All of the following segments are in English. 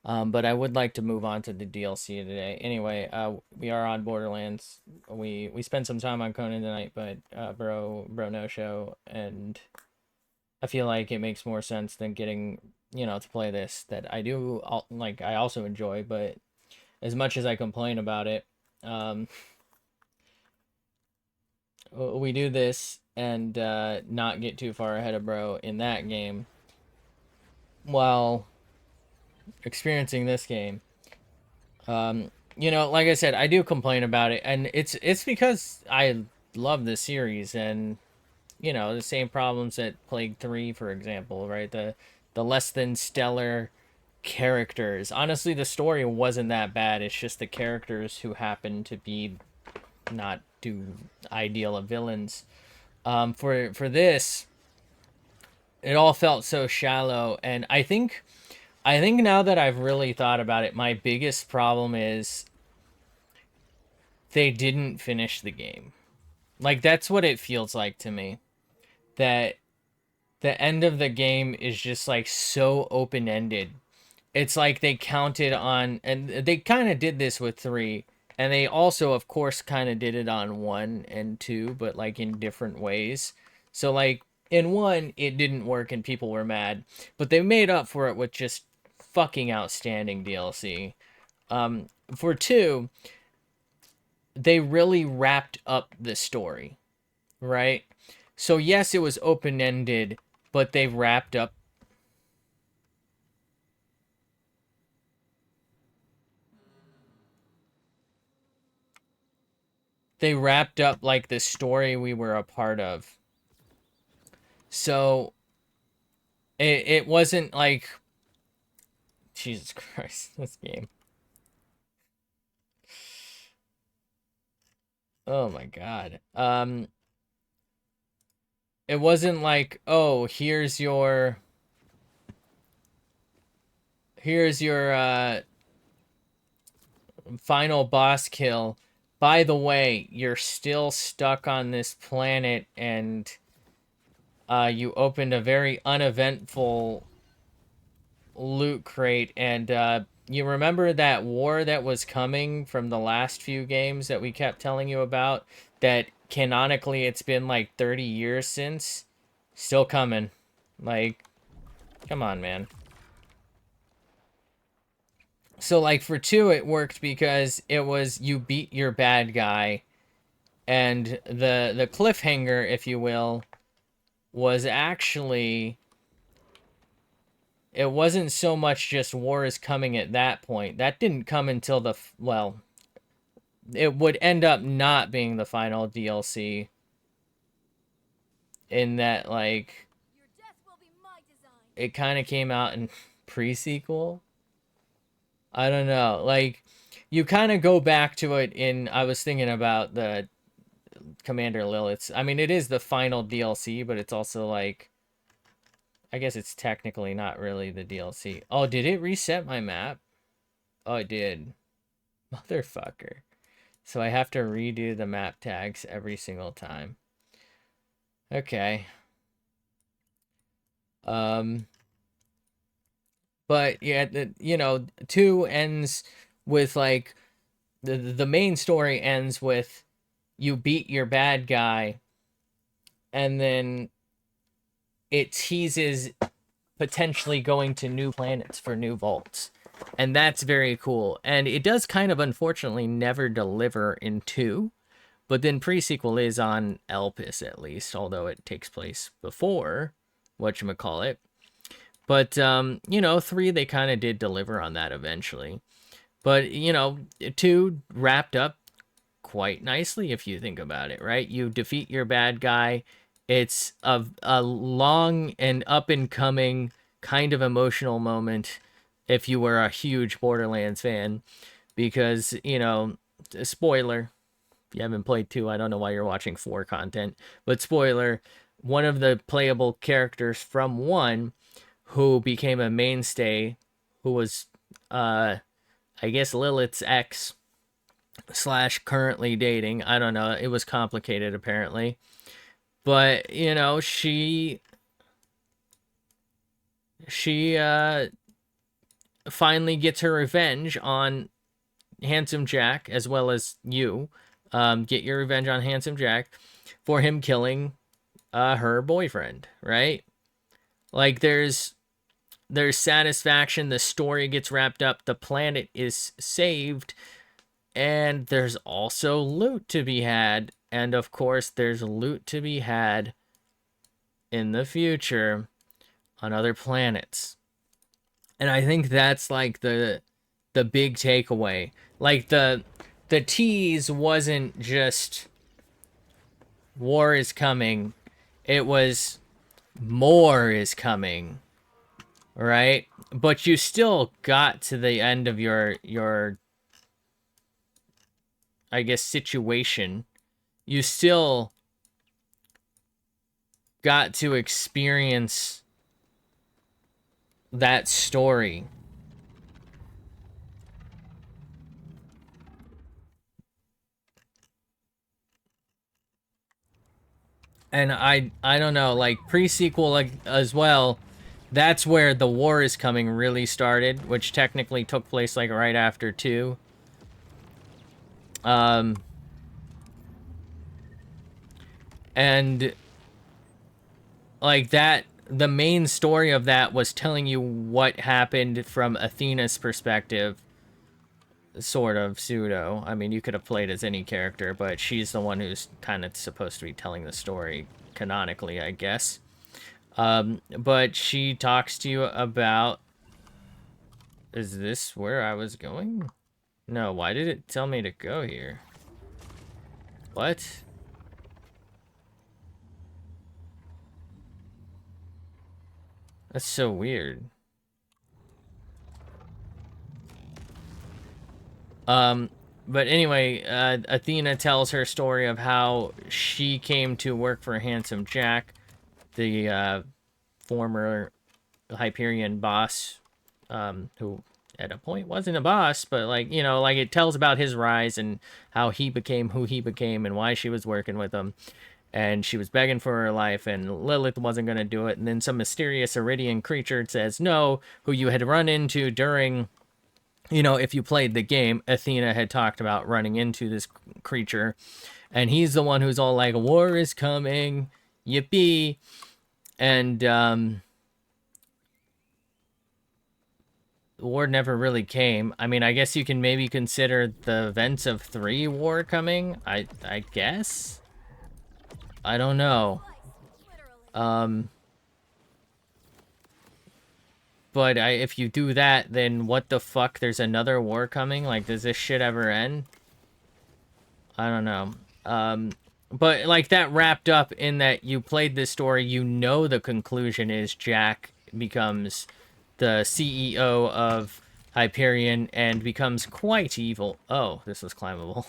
But I would like to move on to the DLC today. Anyway, we are on Borderlands. We spent some time on Conan tonight, but bro no show, and I feel like it makes more sense than getting to play this that I do like. I also enjoy, but as much as I complain about it, um, we do this and not get too far ahead of bro in that game while experiencing this game. Like I said, I do complain about it, and it's because I love the series, and the same problems that plagued 3, for example, right? The less than stellar characters. Honestly, the story wasn't that bad. It's just the characters who happen to be not too ideal of villains. For this, it all felt so shallow, and I think now that I've really thought about it, my biggest problem is they didn't finish the game. Like that's what it feels like to me. That the end of the game is just like so open-ended. It's like they counted on, and they kind of did this with 3, and they also of course kind of did it on 1 and 2, but like in different ways. So like in 1 it didn't work and people were mad, but they made up for it with just fucking outstanding DLC. For 2, they really wrapped up the story, right? So yes, it was open-ended, but they wrapped up like the story we were a part of. So it wasn't like Jesus Christ, this game. Oh my God. It wasn't like, oh, here's your final boss kill. By the way, you're still stuck on this planet, and you opened a very uneventful loot crate, and you remember that war that was coming from the last few games that we kept telling you about, that canonically it's been like 30 years since? Still coming. Like, come on, man. So like for 2 it worked because it was you beat your bad guy, and the cliffhanger, if you will, was actually, it wasn't so much just war is coming at that point. That didn't come until well, it would end up not being the final DLC, in that like it kind of came out in pre-sequel. I don't know. Like you kind of go back to it in, I was thinking about the Commander Lilith's. I mean, it is the final DLC, but it's also like, I guess it's technically not really the DLC. Oh, did it reset my map? Oh, it did. Motherfucker. So I have to redo the map tags every single time. Okay. Um, but yeah, 2 ends with like the main story ends with you beat your bad guy, and then it teases potentially going to new planets for new vaults. And that's very cool. And it does kind of unfortunately never deliver in 2, but then pre-sequel is on Elpis at least, although it takes place before whatchamacallit. But 3 they kind of did deliver on that eventually. But 2 wrapped up quite nicely if you think about it, right? You defeat your bad guy. It's a long and up and coming kind of emotional moment if you were a huge Borderlands fan, because, spoiler, if you haven't played 2, I don't know why you're watching 4 content, but spoiler, one of the playable characters from 1 who became a mainstay, who was, I guess, Lilith's ex slash currently dating. I don't know. It was complicated apparently. But, she finally gets her revenge on Handsome Jack, as well as you. Get your revenge on Handsome Jack for him killing her boyfriend, right? Like there's satisfaction, the story gets wrapped up, the planet is saved, and there's also loot to be had. And of course, there's loot to be had in the future on other planets. And I think that's like the big takeaway. Like the tease wasn't just war is coming, it was more is coming, right? But you still got to the end of your I guess situation. You still got to experience that story. And I don't know, like pre-sequel, like as well, that's where the war is coming really started, which technically took place like right after 2. And like that, the main story of that was telling you what happened from Athena's perspective, sort of, pseudo. I mean, you could have played as any character, but she's the one who's kind of supposed to be telling the story canonically, I guess. But she talks to you about... Is this where I was going? No, why did it tell me to go here? What? That's so weird. But anyway, Athena tells her story of how she came to work for Handsome Jack, the former Hyperion boss, who at a point wasn't a boss, but like, you know, like it tells about his rise and how he became who he became and why she was working with him. And she was begging for her life, and Lilith wasn't going to do it. And then some mysterious Iridian creature says no, who you had run into during... You know, if you played the game, Athena had talked about running into this creature. And he's the one who's all like, war is coming, yippee. And, the war never really came. I mean, I guess you can maybe consider the events of 3 war coming. I guess? I don't know. But if you do that, then what the fuck? There's another war coming? Like, does this shit ever end? I don't know. But, like, that wrapped up in that you played this story, you know the conclusion is Jack becomes the CEO of Hyperion and becomes quite evil. Oh, this was climbable.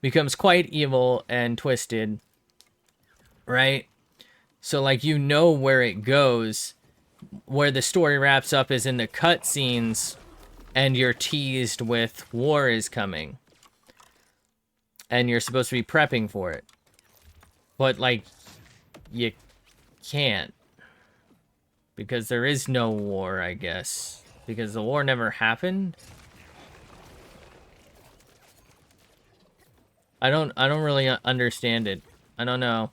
Becomes quite evil and twisted. Right? So, like, you know where it goes. Where the story wraps up is in the cutscenes, and you're teased with war is coming. And you're supposed to be prepping for it. But, like, you can't. Because there is no war, I guess. Because the war never happened. I don't really understand it. I don't know.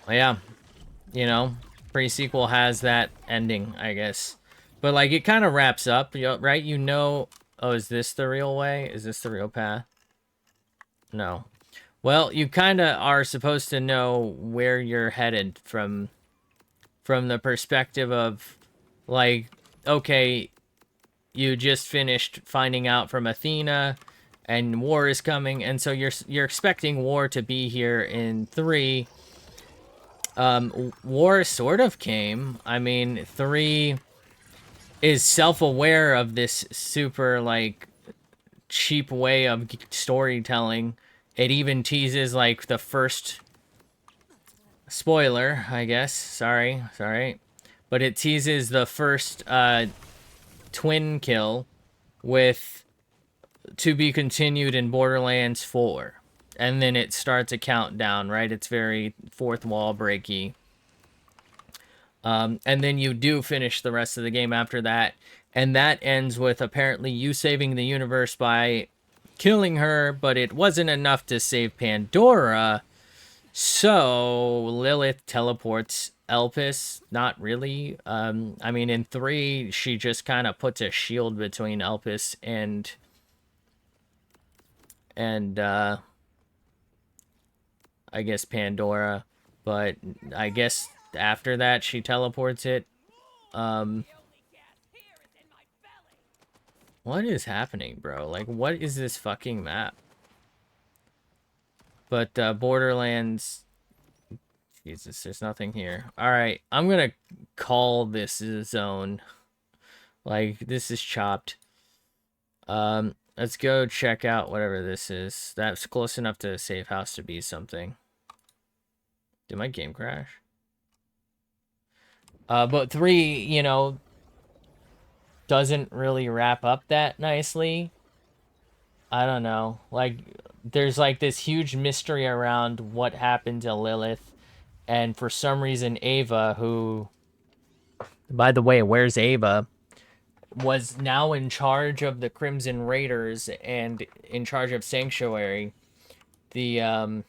Yeah, you know, pre-sequel has that ending, I guess. But, like, it kind of wraps up, right? You know, oh, is this the real way? Is this the real path? No. Well, you kind of are supposed to know where you're headed from the perspective of, like, okay, you just finished finding out from Athena, and war is coming, and so you're expecting war to be here in 3. War sort of came. I mean, 3 is self-aware of this super, like, cheap way of storytelling. It even teases, like, the first... Spoiler, I guess. Sorry. But it teases the first, twin kill with to be continued in Borderlands 4. And then it starts a countdown, right? It's very fourth wall breaky. And then you do finish the rest of the game after that. And that ends with apparently you saving the universe by killing her, but it wasn't enough to save Pandora. So Lilith teleports Elpis. Not really. I mean, in 3, she just kind of puts a shield between Elpis and I guess Pandora. But I guess after that she teleports it. What is happening, bro? Like, what is this fucking map? But Borderlands, Jesus, there's nothing here. All right, I'm gonna call this zone. Like, this is chopped. Let's go check out whatever this is. That's close enough to a safe house to be something. Did my game crash? But 3, you know, doesn't really wrap up that nicely. I don't know. Like, there's like this huge mystery around what happened to Lilith. And for some reason, Ava, who, by the way, where's Ava, was now in charge of the Crimson Raiders and in charge of Sanctuary, the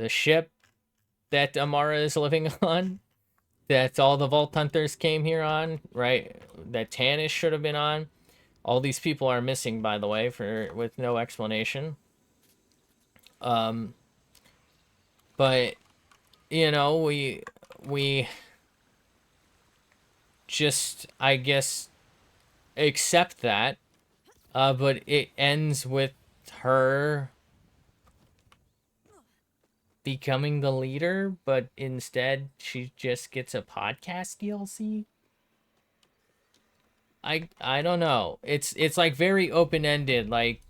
ship that Amara is living on, that all the Vault Hunters came here on, right? That Tannis should have been on. All these people are missing, by the way, with no explanation. But you know, we just, I guess, accept that. But it ends with her becoming the leader, but instead she just gets a podcast DLC. I don't know. It's like very open-ended. Like,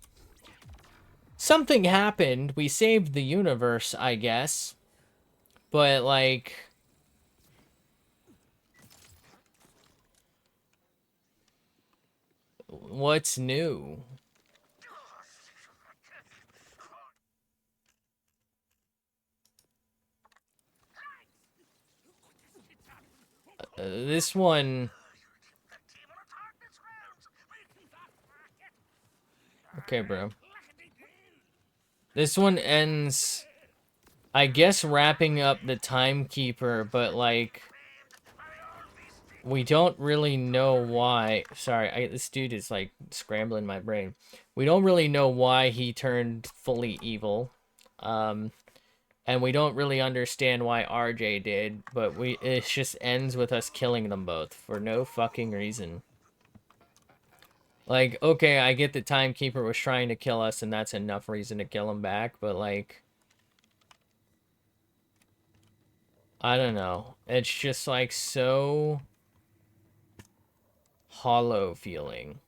something happened. We saved the universe, I guess. But like, what's new? This one. Okay, bro. This one ends, I guess, wrapping up the timekeeper, but like, we don't really know why. Sorry, this dude is like scrambling my brain. We don't really know why he turned fully evil. And we don't really understand why RJ did, but it just ends with us killing them both for no fucking reason. Like, okay, I get the timekeeper was trying to kill us and that's enough reason to kill him back, but like, I don't know. It's just like so hollow feeling.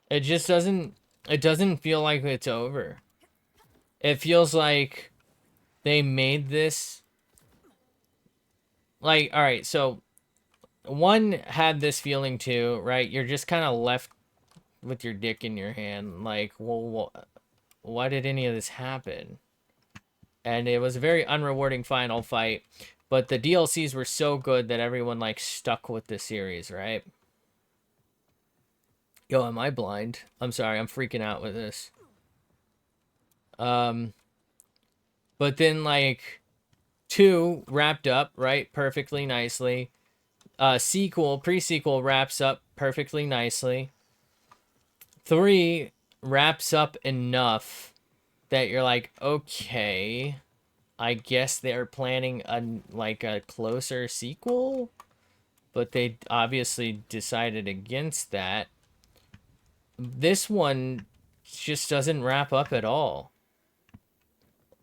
It just doesn't feel like it's over. It feels like they made this like, all right, so 1 had this feeling too, right? You're just kind of left with your dick in your hand, like, well, why did any of this happen? And it was a very unrewarding final fight, but the DLCs were so good that everyone like stuck with the series, right? Yo, am I blind? I'm sorry, I'm freaking out with this. But then like 2 wrapped up, right? Perfectly nicely. Pre-sequel wraps up perfectly nicely. 3 wraps up enough that you're like, okay, I guess they're planning a closer sequel, but they obviously decided against that. This one just doesn't wrap up at all.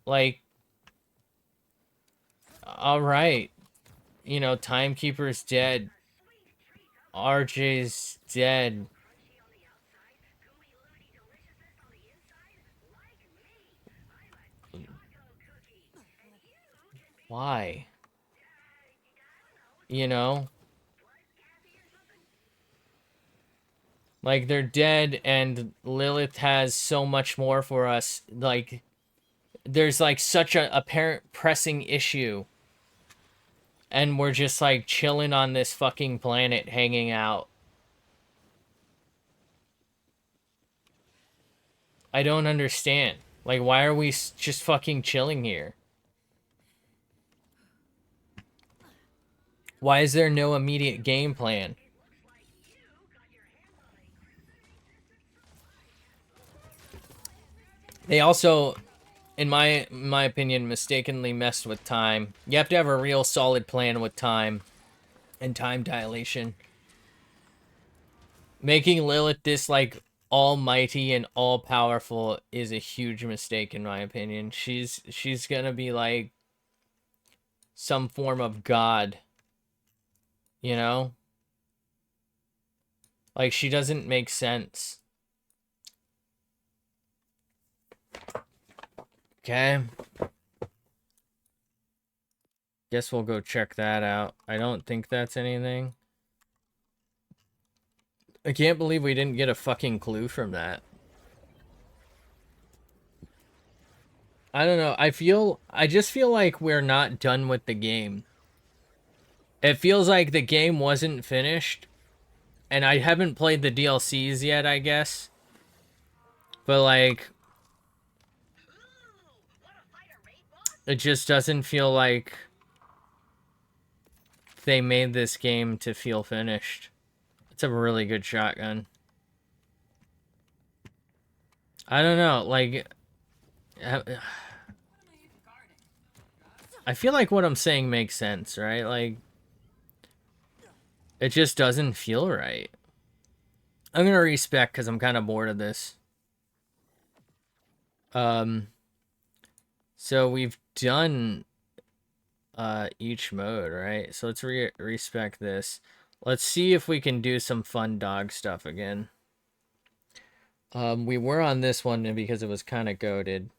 Like, All right. You know, Timekeeper's dead. RJ's dead. Why? You know? Like, they're dead, and Lilith has so much more for us. Like, there's, like, such a apparent pressing issue. And we're just, like, chilling on this fucking planet, hanging out. I don't understand. Like, why are we just fucking chilling here? Why is there no immediate game plan? They also, in my opinion, mistakenly messed with time. You have to have a real solid plan with time and time dilation. Making Lilith this, like, almighty and all-powerful is a huge mistake, in my opinion. She's gonna be, like, some form of god, you know? Like, she doesn't make sense. Okay. Guess we'll go check that out. I don't think that's anything. I can't believe we didn't get a fucking clue from that. I don't know. I just feel like we're not done with the game. It feels like the game wasn't finished. And I haven't played the DLCs yet, I guess. But, like, it just doesn't feel like they made this game to feel finished. It's a really good shotgun. I don't know, like, I feel like what I'm saying makes sense, right? Like, it just doesn't feel right. I'm gonna respec because I'm kind of bored of this. So we've done each mode, right? So let's respec this. Let's see if we can do some fun dog stuff again. We were on this one because it was kind of goated.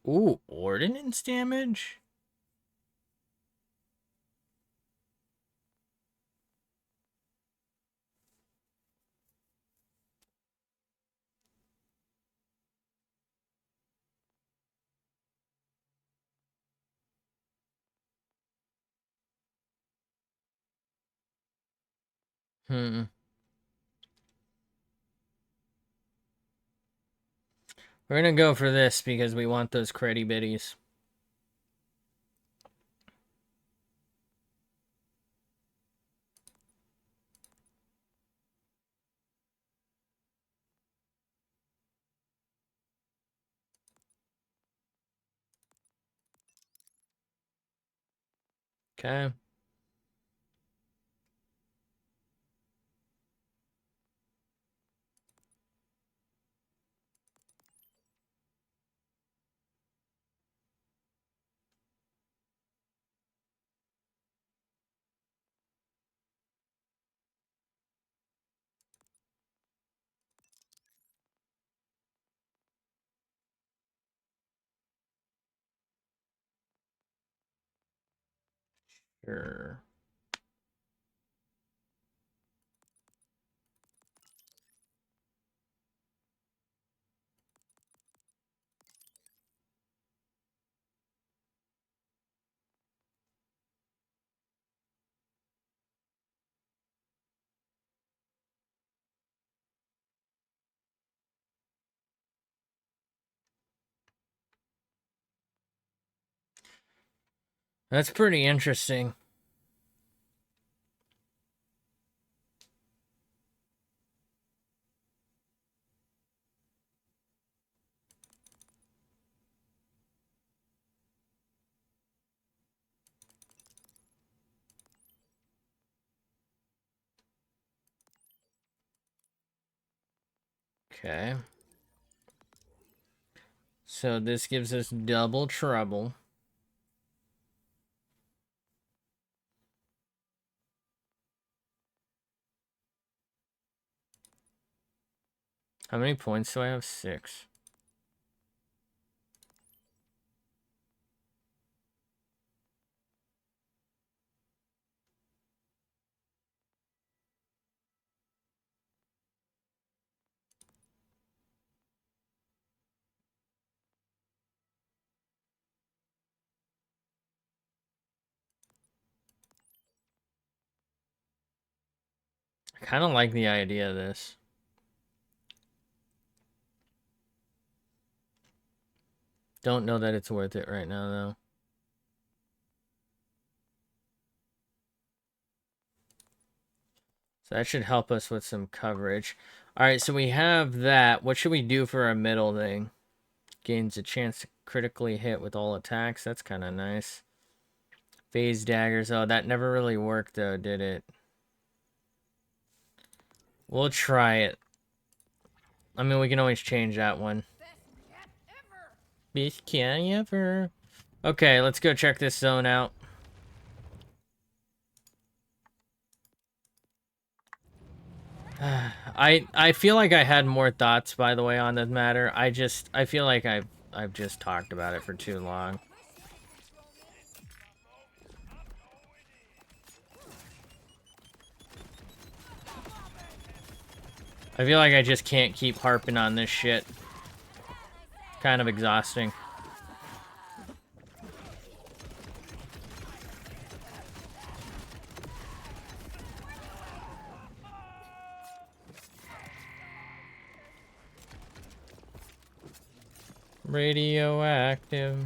Ooh, ordnance damage? Hmm. We're gonna go for this because we want those creddy bitties. Okay. Sure. That's pretty interesting. Okay. So this gives us double trouble. How many points do I have? 6. I kind of like the idea of this. Don't know that it's worth it right now, though. So that should help us with some coverage. Alright, so we have that. What should we do for our middle thing? Gains a chance to critically hit with all attacks. That's kind of nice. Phase daggers. Oh, that never really worked, though, did it? We'll try it. I mean, we can always change that one. Best cat ever. Okay, let's go check this zone out. I feel like I had more thoughts, by the way, on this matter. I feel like I've just talked about it for too long. I feel like I just can't keep harping on this shit. Kind of exhausting. Radioactive.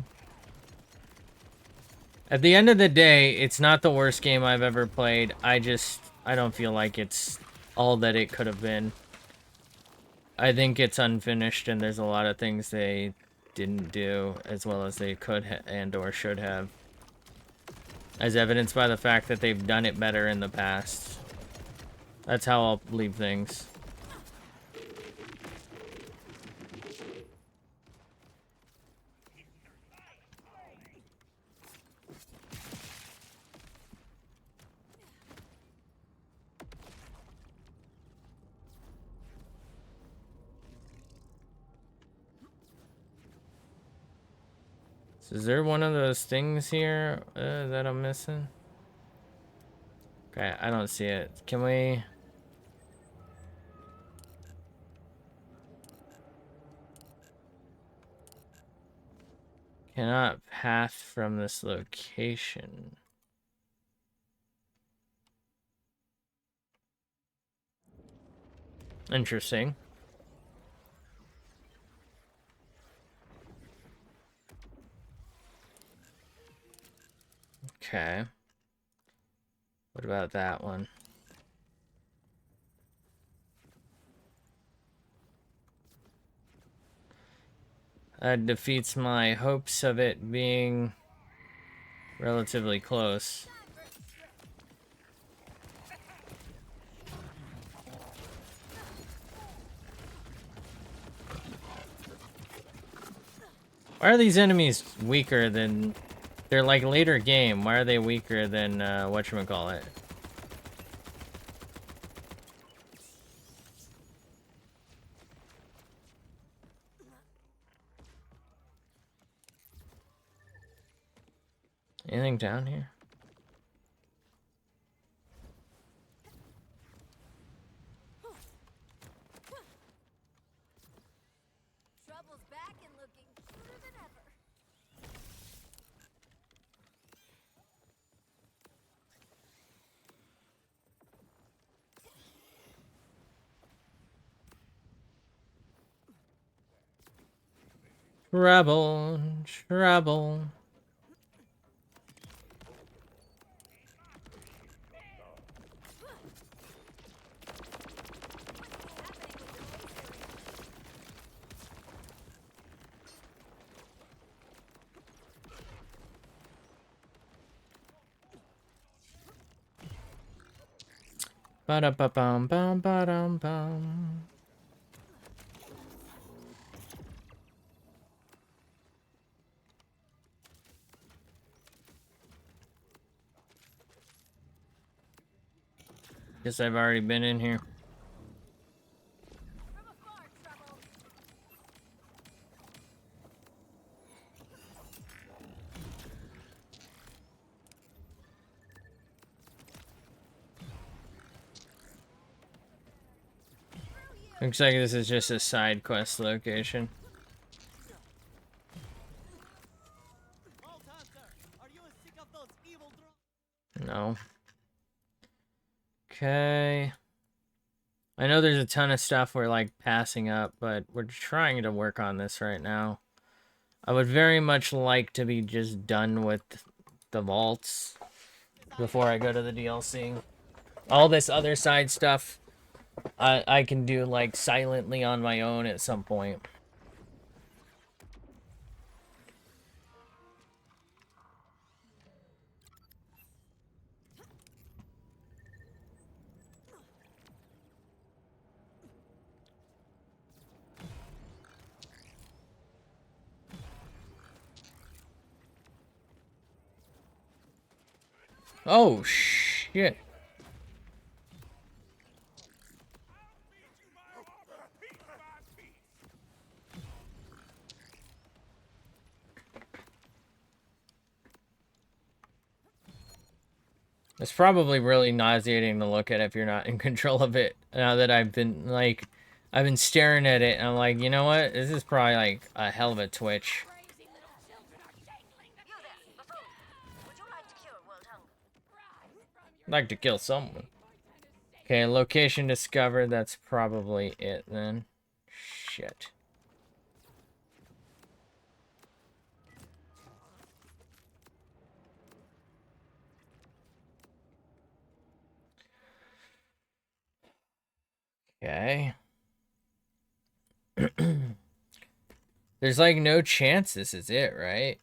At the end of the day, it's not the worst game I've ever played. I don't feel like it's all that it could have been. I think it's unfinished, and there's a lot of things they didn't do as well as they could and or should have. As evidenced by the fact that they've done it better in the past. That's how I'll leave things. Is there one of those things here that I'm missing? Okay, I don't see it. Can we... Cannot path from this location. Interesting. Okay. What about that one? That defeats my hopes of it being relatively close. Why are these enemies weaker than... They're like later game. Why are they weaker than whatchamacallit? Anything down here? Trouble's back and looking cuter than ever. Trouble, trouble. Ba-da-ba-bum, bum, ba-dum, bum. Guess I've already been in here. From afar, Trouble. Looks like this is just a side quest location. No. Okay. I know there's a ton of stuff we're like passing up, but we're trying to work on this right now. I would very much like to be just done with the vaults before I go to the DLC. All this other side stuff I can do like silently on my own at some point. Oh shit. It's probably really nauseating to look at if you're not in control of it. Now that I've been staring at it and I'm like, you know what? This is probably like a hell of a twitch. Crazy little children are dangling the Would you like to cure world hunger? I'd like to kill someone. Okay, location discovered. That's probably it then. Shit. Okay. There's like no chance this is it, right?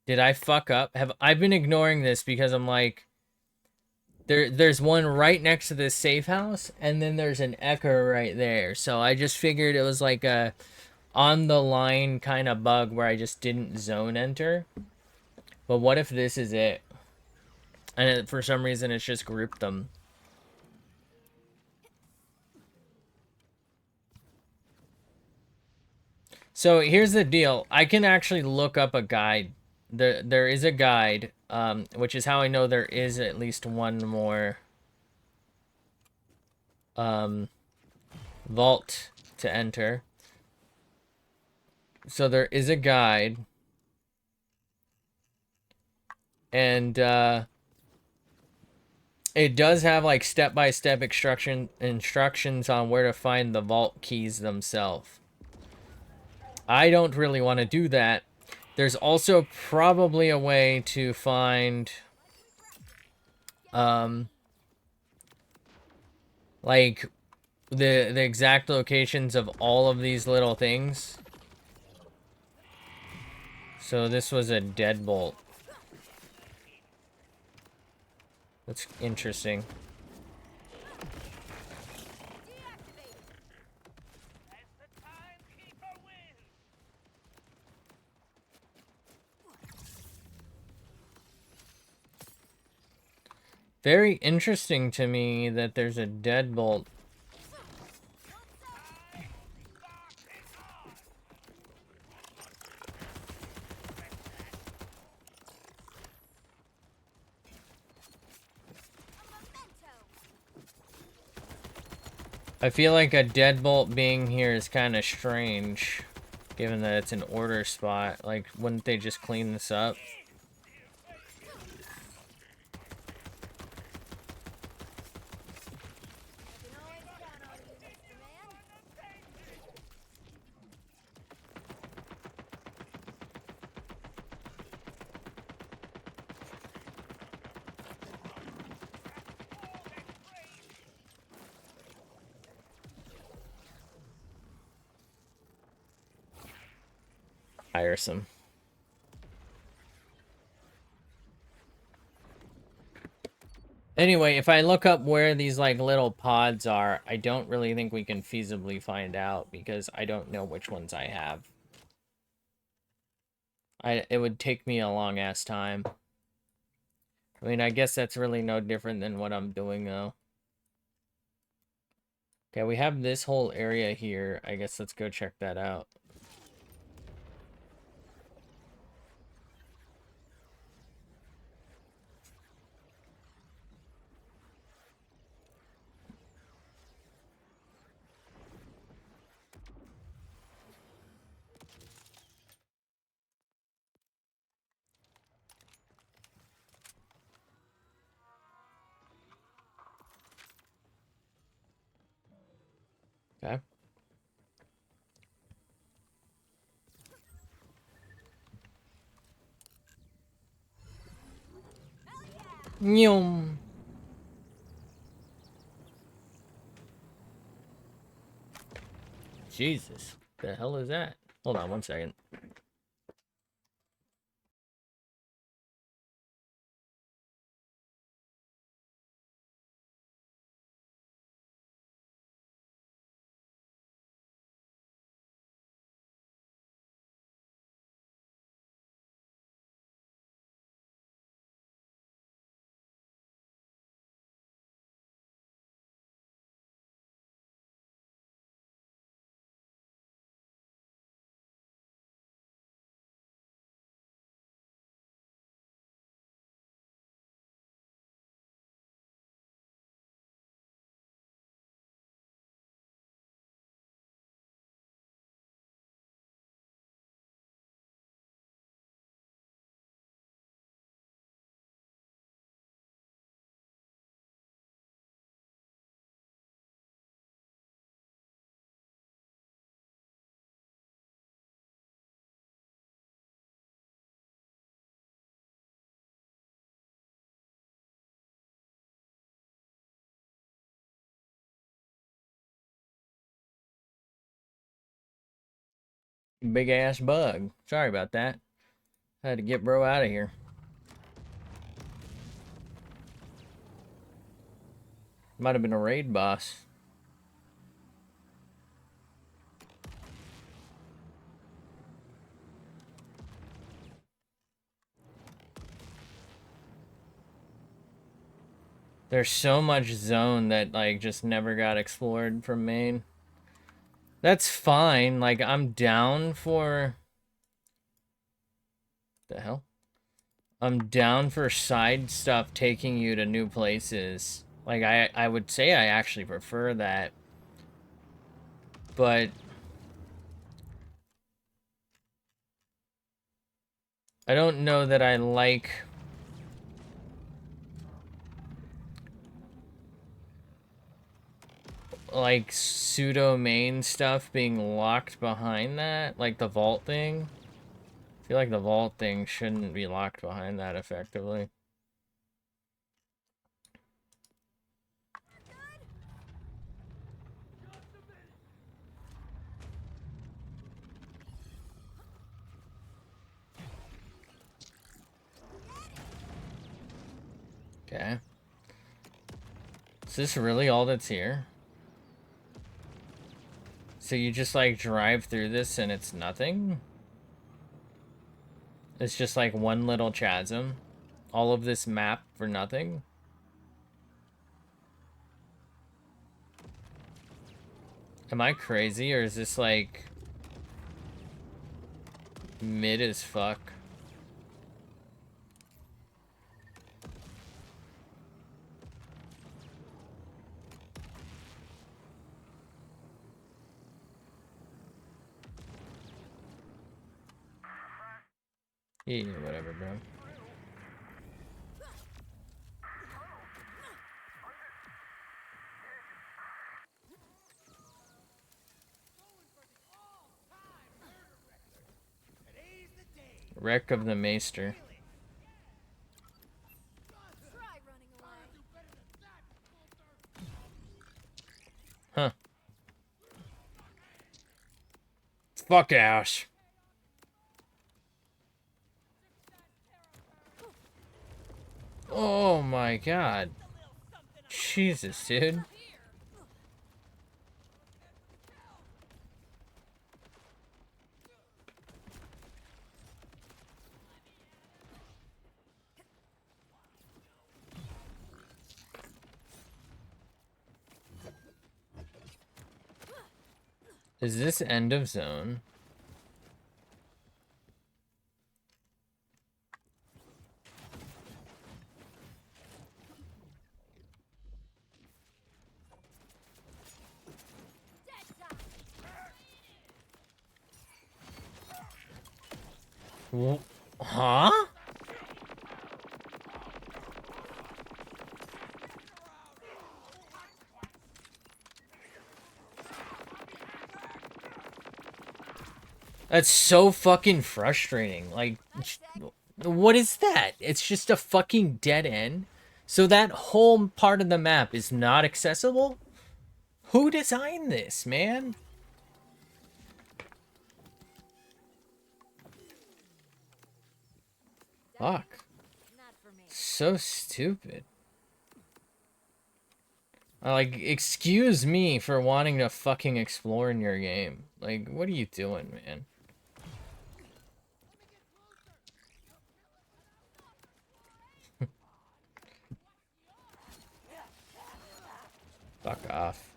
Did I fuck up? I've been ignoring this because I'm like, there's one right next to this safe house, and then there's an echo right there. So I just figured it was like a on the line kind of bug where I just didn't zone enter. But what if this is it? And for some reason it's just grouped them. So here's the deal. I can actually look up a guide. There is a guide, which is how I know there is at least one more vault to enter. So there is a guide. And it does have like step-by-step instructions on where to find the vault keys themselves. I don't really want to do that. There's also probably a way to find like the exact locations of all of these little things. So this was a deadbolt. That's interesting. Very interesting to me that there's a deadbolt. I feel like a deadbolt being here is kind of strange, given that it's an order spot. Like, wouldn't they just clean this up? Tiresome. Anyway, if I look up where these like little pods are, I don't really think we can feasibly find out because I don't know which ones I have. It would take me a long ass time. I mean, I guess that's really no different than what I'm doing though. Okay, we have this whole area here. I guess let's go check that out. Okay. Nyum. Jesus. The hell is that? Hold on 1 second. Big ass bug. Sorry about that. I had to get bro out of here. Might have been a raid boss. There's so much zone that like just never got explored from main. That's fine. Like I'm down for the hell? I'm down for side stuff taking you to new places. Like I would say I actually prefer that. But I don't know that I like pseudo main stuff being locked behind that, like the vault thing. I feel like the vault thing shouldn't be locked behind that effectively. Okay. Is this really all that's here? So you just like drive through this and it's nothing? It's just like one little chasm. All of this map for nothing? Am I crazy or is this like mid as fuck? Yeah, whatever, bro. Wreck of the Maester. Huh. Fuck Ash. Oh my god. Jesus, dude. Is this end of zone? Huh? That's so fucking frustrating. Like, what is that? It's just a fucking dead end? So that whole part of the map is not accessible? Who designed this, man? Fuck. So stupid. Like, excuse me for wanting to fucking explore in your game. Like, what are you doing, man? Fuck off.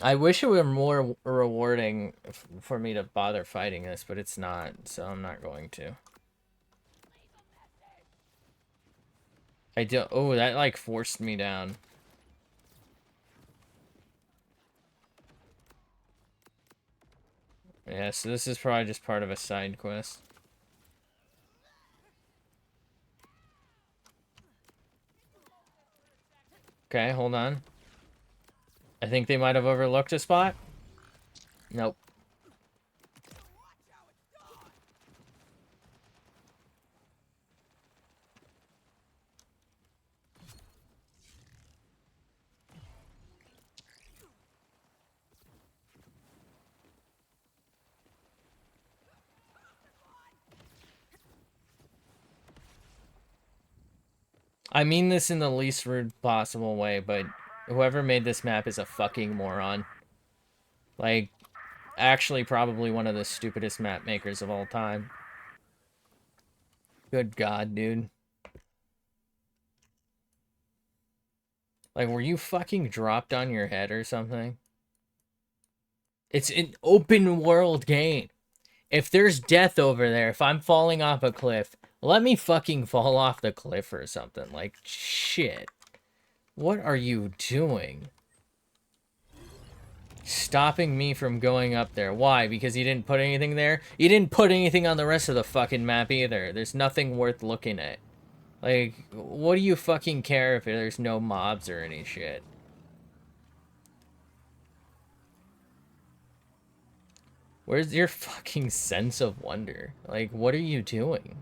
I wish it were more rewarding for me to bother fighting this, but it's not, so I'm not going to. I do. Oh, that like forced me down. Yeah, so this is probably just part of a side quest. Okay, hold on. I think they might have overlooked a spot. Nope. I mean this in the least rude possible way, but whoever made this map is a fucking moron. Like, actually probably one of the stupidest map makers of all time. Good God, dude. Like, were you fucking dropped on your head or something? It's an open world game. If there's death over there, if I'm falling off a cliff, let me fucking fall off the cliff or something. Like, shit. What are you doing? Stopping me from going up there. Why? Because you didn't put anything there? You didn't put anything on the rest of the fucking map either. There's nothing worth looking at. Like, what do you fucking care if there's no mobs or any shit? Where's your fucking sense of wonder? Like, what are you doing?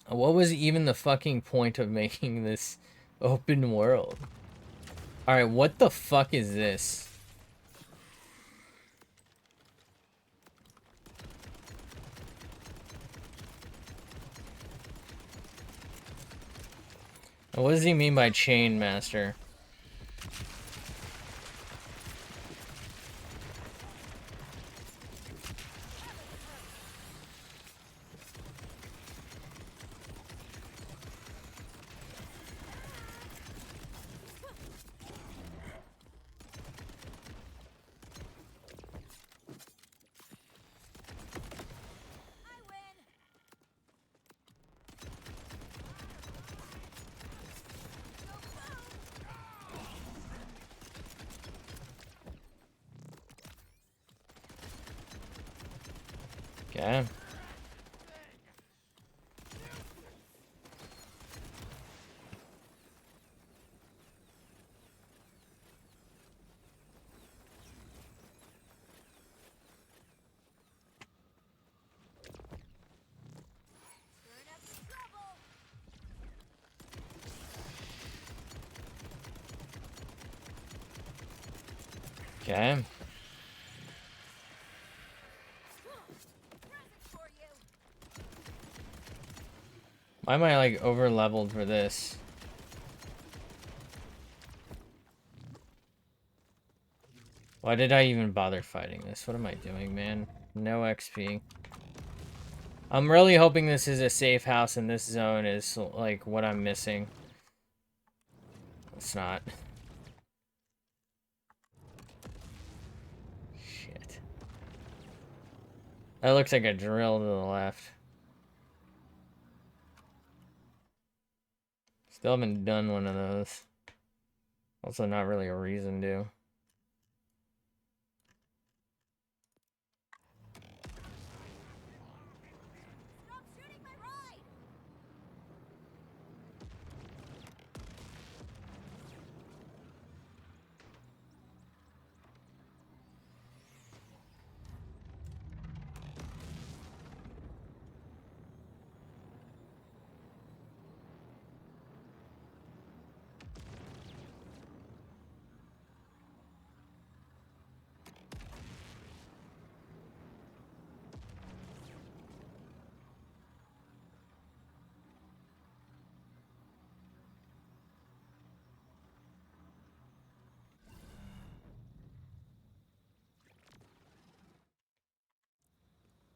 What was even the fucking point of making this open world? Alright, what the fuck is this? What does he mean by chain master? Okay. Okay. Why am I like over leveled for this? Why did I even bother fighting this? What am I doing, man? No XP. I'm really hoping this is a safe house and this zone is like what I'm missing. It's not. Shit. That looks like a drill to the left. Still haven't done one of those. Also not really a reason to. Stop shooting my ride!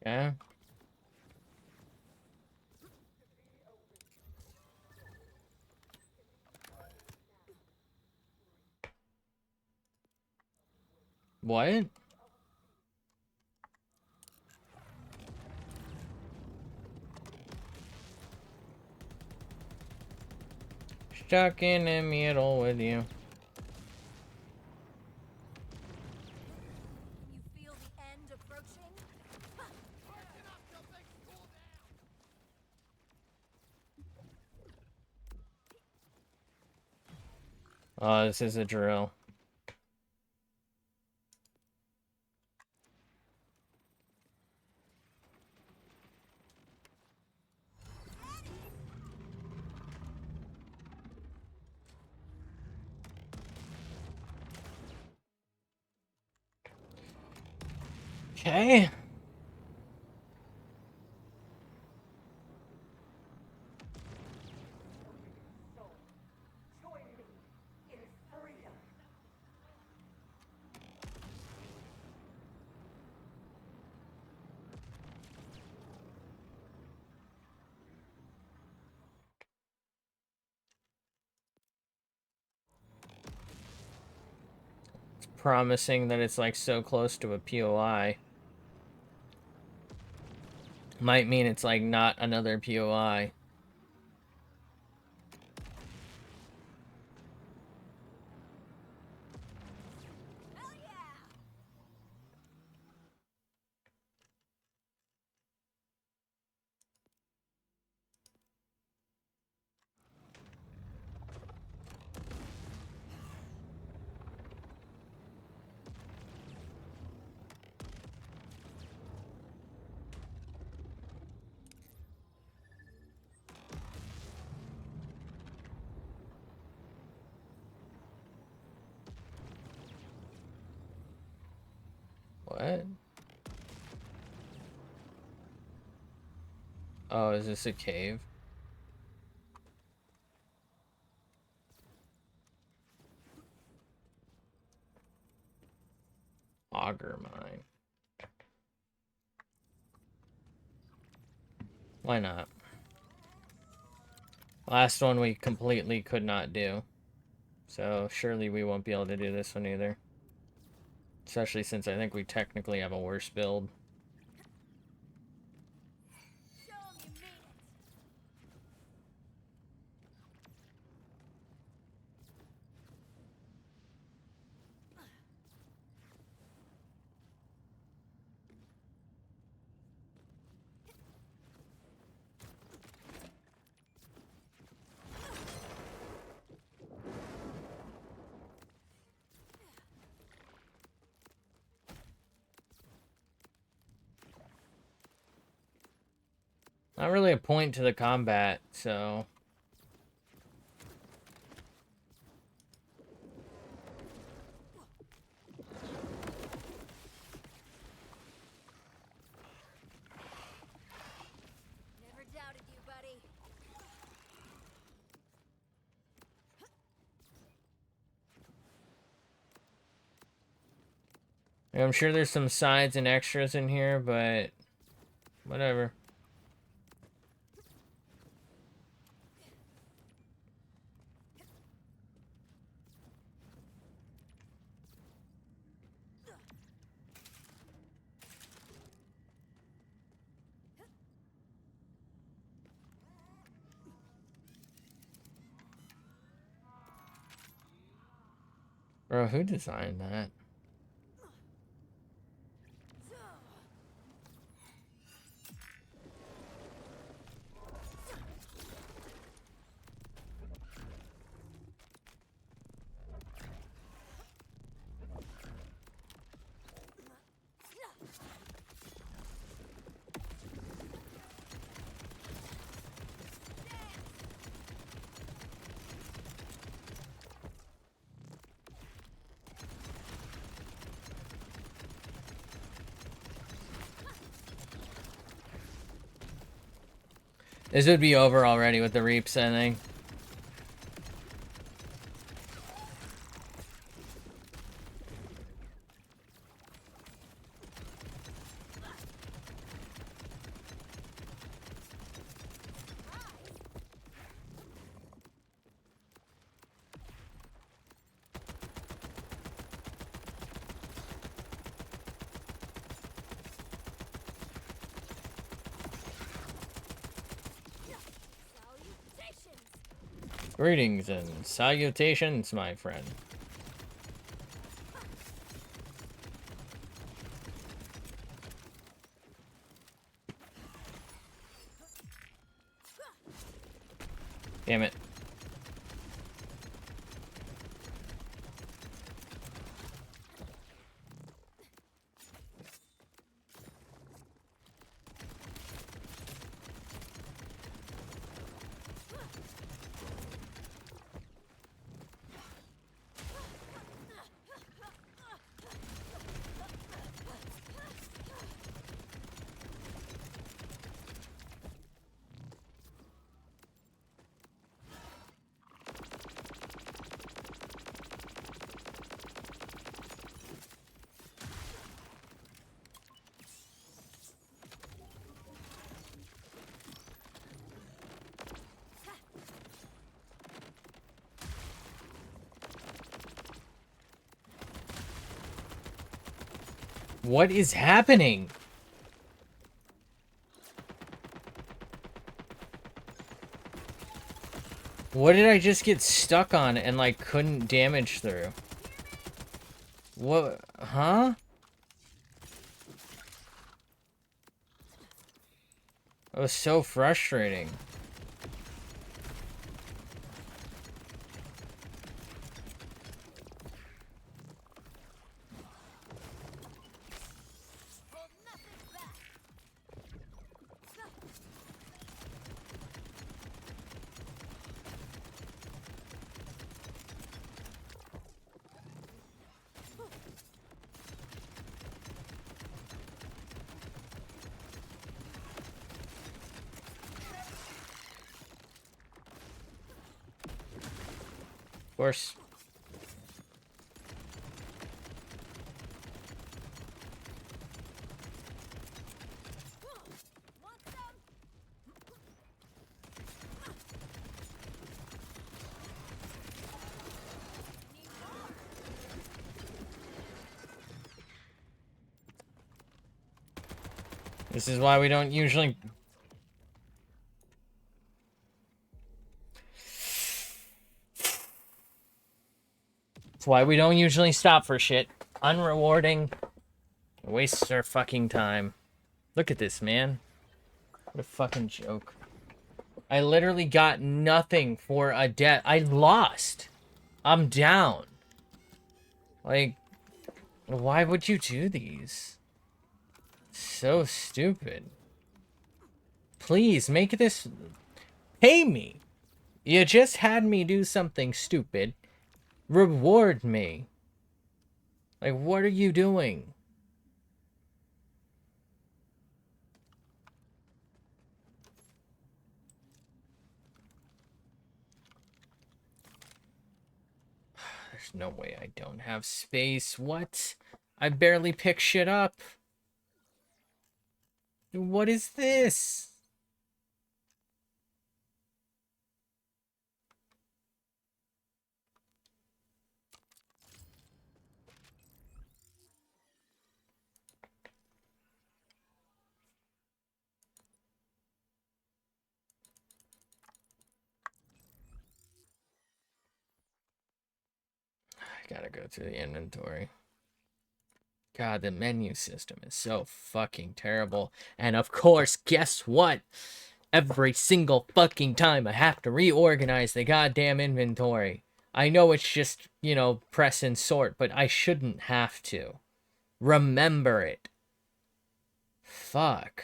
Yeah. What? Stuck in the middle with you. Can you feel the end approaching? Oh, this is a drill. Okay. It's promising that it's like so close to a POI. Might mean it's like not another POI. Hell yeah! What? Oh, is this a cave? Auger mine. Why not? Last one we completely could not do. So surely we won't be able to do this one either. Especially since I think we technically have a worse build. Show 'em you mean it! Not really a point to the combat, so... Never doubted you, buddy. I'm sure there's some sides and extras in here, but... whatever. Bro, who designed that? This would be over already with the Reaps, I think. Greetings and salutations, my friend. Damn it. What is happening? What did I just get stuck on and, like, couldn't damage through? What? Huh? That was so frustrating. Of course. This is why we don't usually... That's why we don't usually stop for shit. Unrewarding. Wastes our fucking time. Look at this, man. What a fucking joke. I literally got nothing for a death. I lost. I'm down. Like, why would you do these? So stupid. Please, make this... Pay me. You just had me do something stupid. Reward me. Like, what are you doing? There's no way I don't have space. What? I barely pick shit up. What is this? Gotta go to the inventory. God, the menu system is so fucking terrible. And of course, guess what? Every single fucking time I have to reorganize the goddamn inventory. I know it's just, you know, press and sort, but I shouldn't have to. Remember it. Fuck.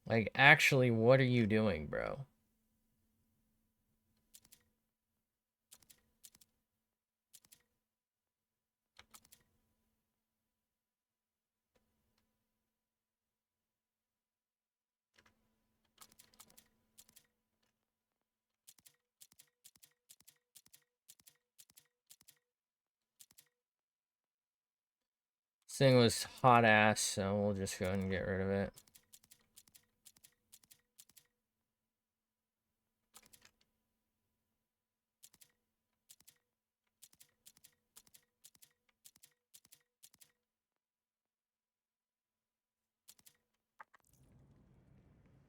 Like, actually, what are you doing, bro? This thing was hot ass, so we'll just go ahead and get rid of it.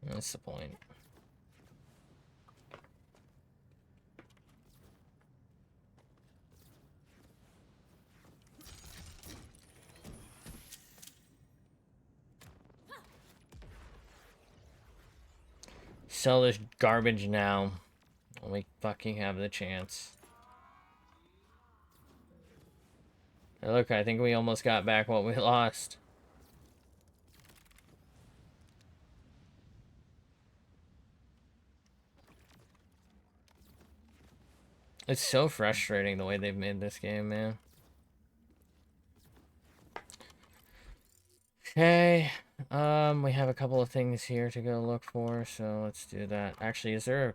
That's the point. Sell this garbage now. When we fucking have the chance. Hey, look, I think we almost got back what we lost. It's so frustrating the way they've made this game, man. Okay, we have a couple of things here to go look for, so let's do that. Actually, is there a...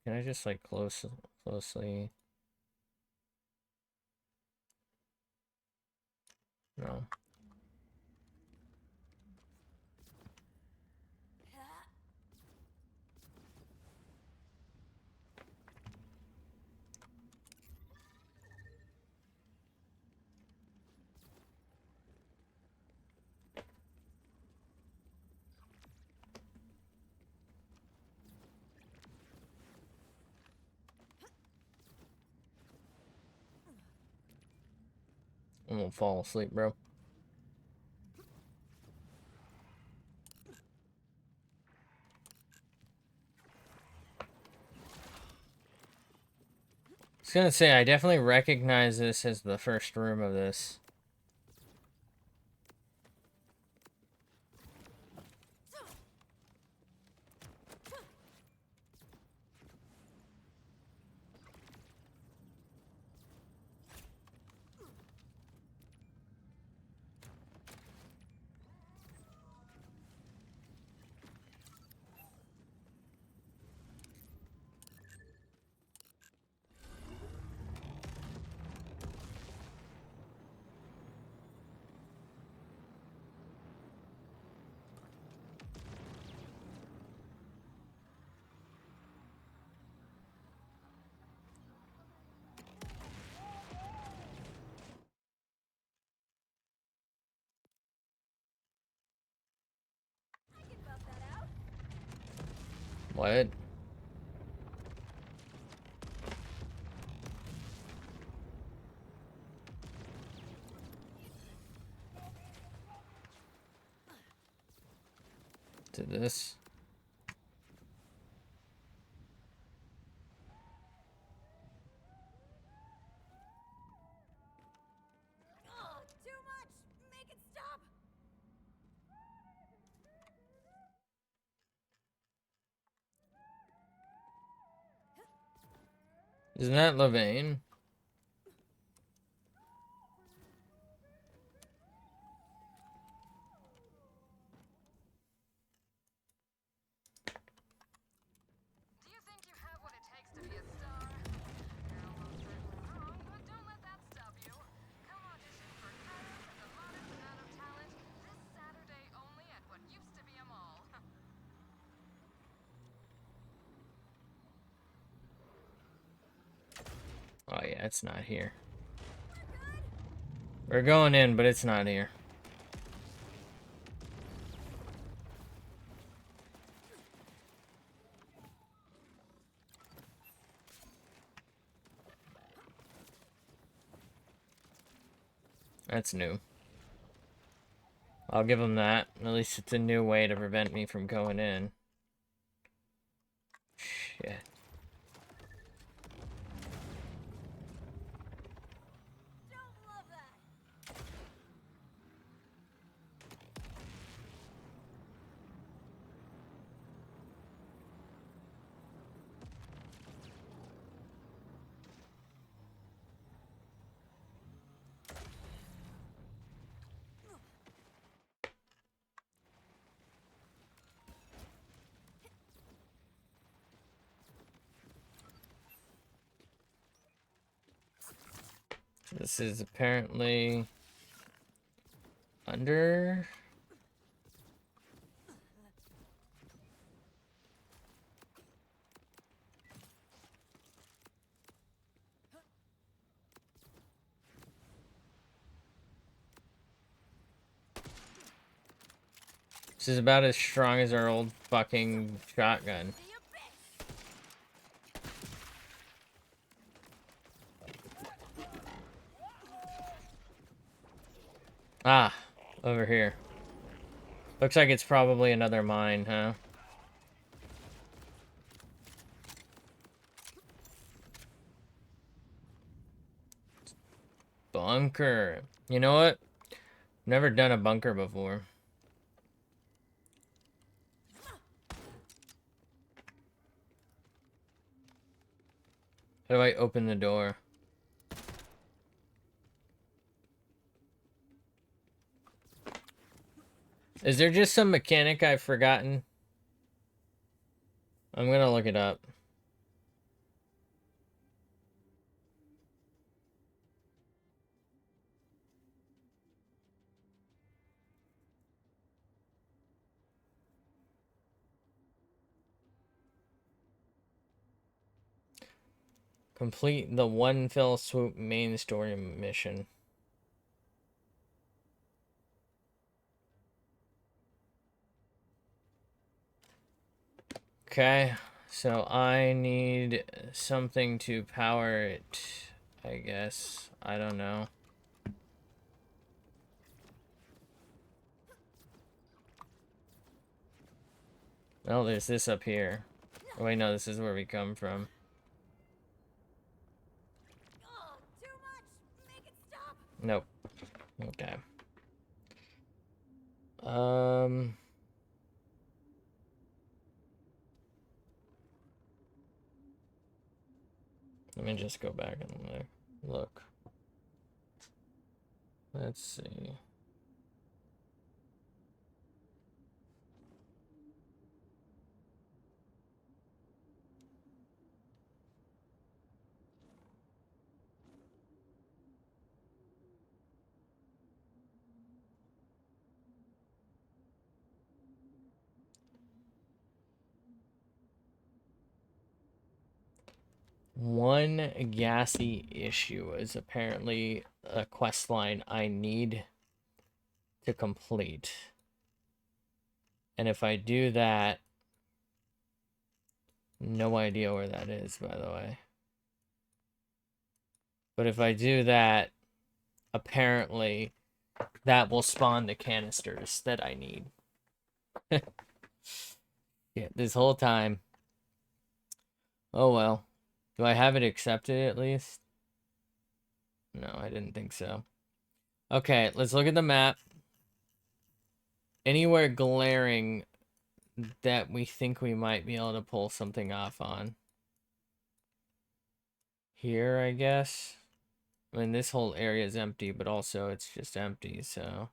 Can I just, like, closely... No. I won't fall asleep, bro. I was gonna say, I definitely recognize this as the first room of this. What? To this? Oh, too much! Make it stop! Isn't that Levain? Do you think you have what it takes to be a star? You're almost certainly wrong, but don't let that stop you. Come audition for Kairos with a modest amount of talent this Saturday only at what used to be a mall. Oh yeah, it's not here. We're going in, but it's not here. That's new. I'll give them that. At least it's a new way to prevent me from going in. Shit. Don't love that. This is apparently under. This is about as strong as our old fucking shotgun. Ah, over here. Looks like it's probably another mine, huh? Bunker. You know what? Never done a bunker before. How do I open the door? Is there just some mechanic I've forgotten? I'm gonna look it up. Complete the one fell swoop main story mission. Okay, so I need something to power it, I guess. I don't know. Oh, there's this up here. Oh, wait, no, this is where we come from. Oh, too much. Make it stop. Nope. Okay. Let me just go back and look. Let's see. One gassy issue is apparently a quest line I need to complete. And if I do that, no idea where that is, by the way. But if I do that, apparently that will spawn the canisters that I need. Yeah, this whole time. Oh well. Do I have it accepted at least? No, I didn't think so. Okay, let's look at the map. Anywhere glaring that we think we might be able to pull something off on. Here, I guess. I mean, this whole area is empty, but also it's just empty, so...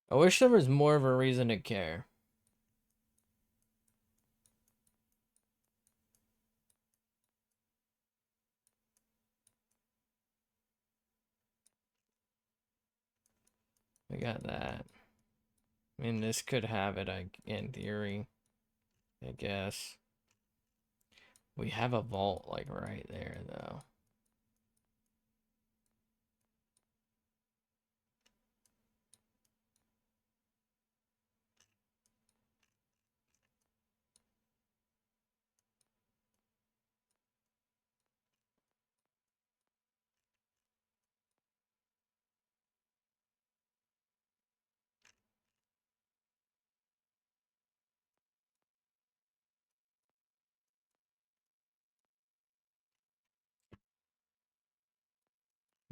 I wish there was more of a reason to care. We got that. I mean, this could have it, in theory. I guess. We have a vault, like, right there, though.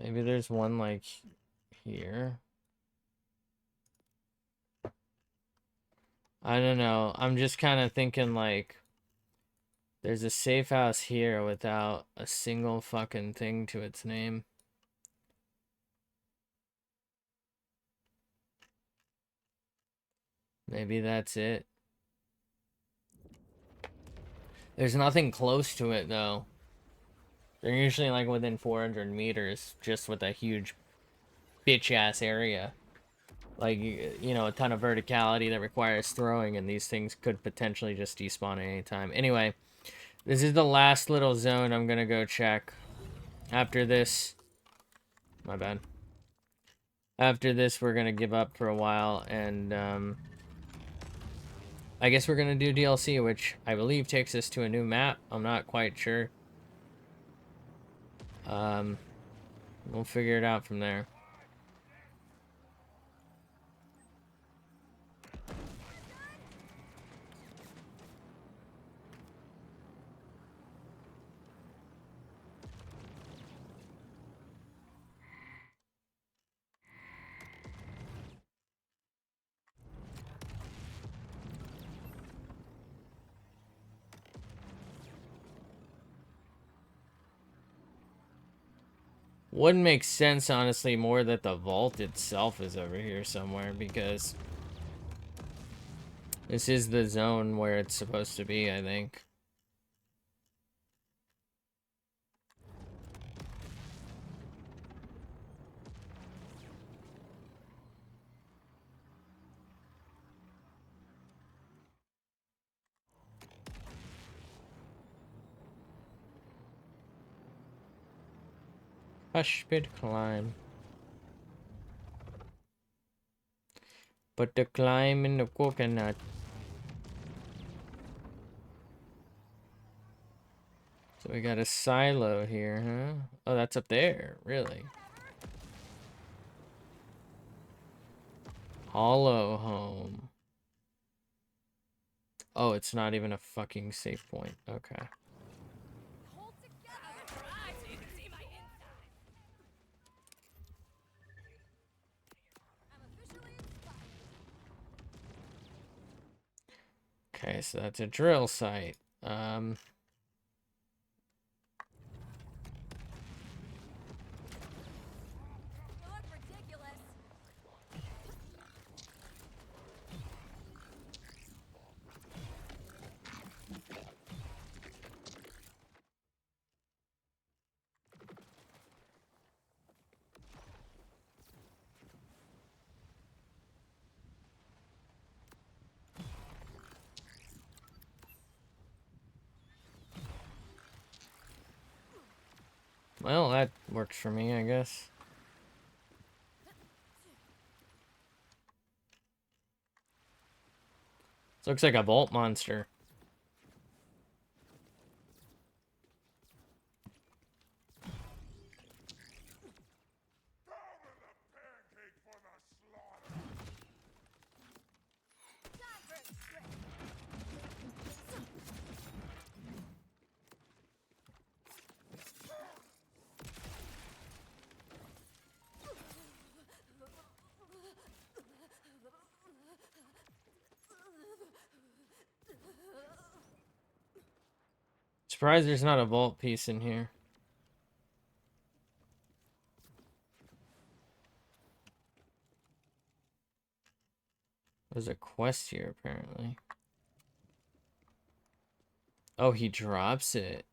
Maybe there's one like here. I don't know. I'm just kind of thinking like there's a safe house here without a single fucking thing to its name. Maybe that's it. There's nothing close to it though. They're usually like within 400 meters, just with a huge bitch ass area. Like, you know, a ton of verticality that requires throwing, and these things could potentially just despawn at any time. Anyway, this is the last little zone I'm gonna go check. After this, my bad. After this, we're gonna give up for a while, and I guess we're gonna do DLC, which I believe takes us to a new map. I'm not quite sure. We'll figure it out from there. Wouldn't make sense, honestly, more that the vault itself is over here somewhere, because this is the zone where it's supposed to be, I think. Hush, bit climb. But the climb in the coconut. So we got a silo here, huh? Oh, that's up there, really. Hollow home. Oh, it's not even a fucking safe point. Okay. Okay, so that's a drill site. Well, that works for me, I guess. This looks like a vault monster. Surprised there's not a vault piece in here. There's a quest here, apparently. Oh, he drops it.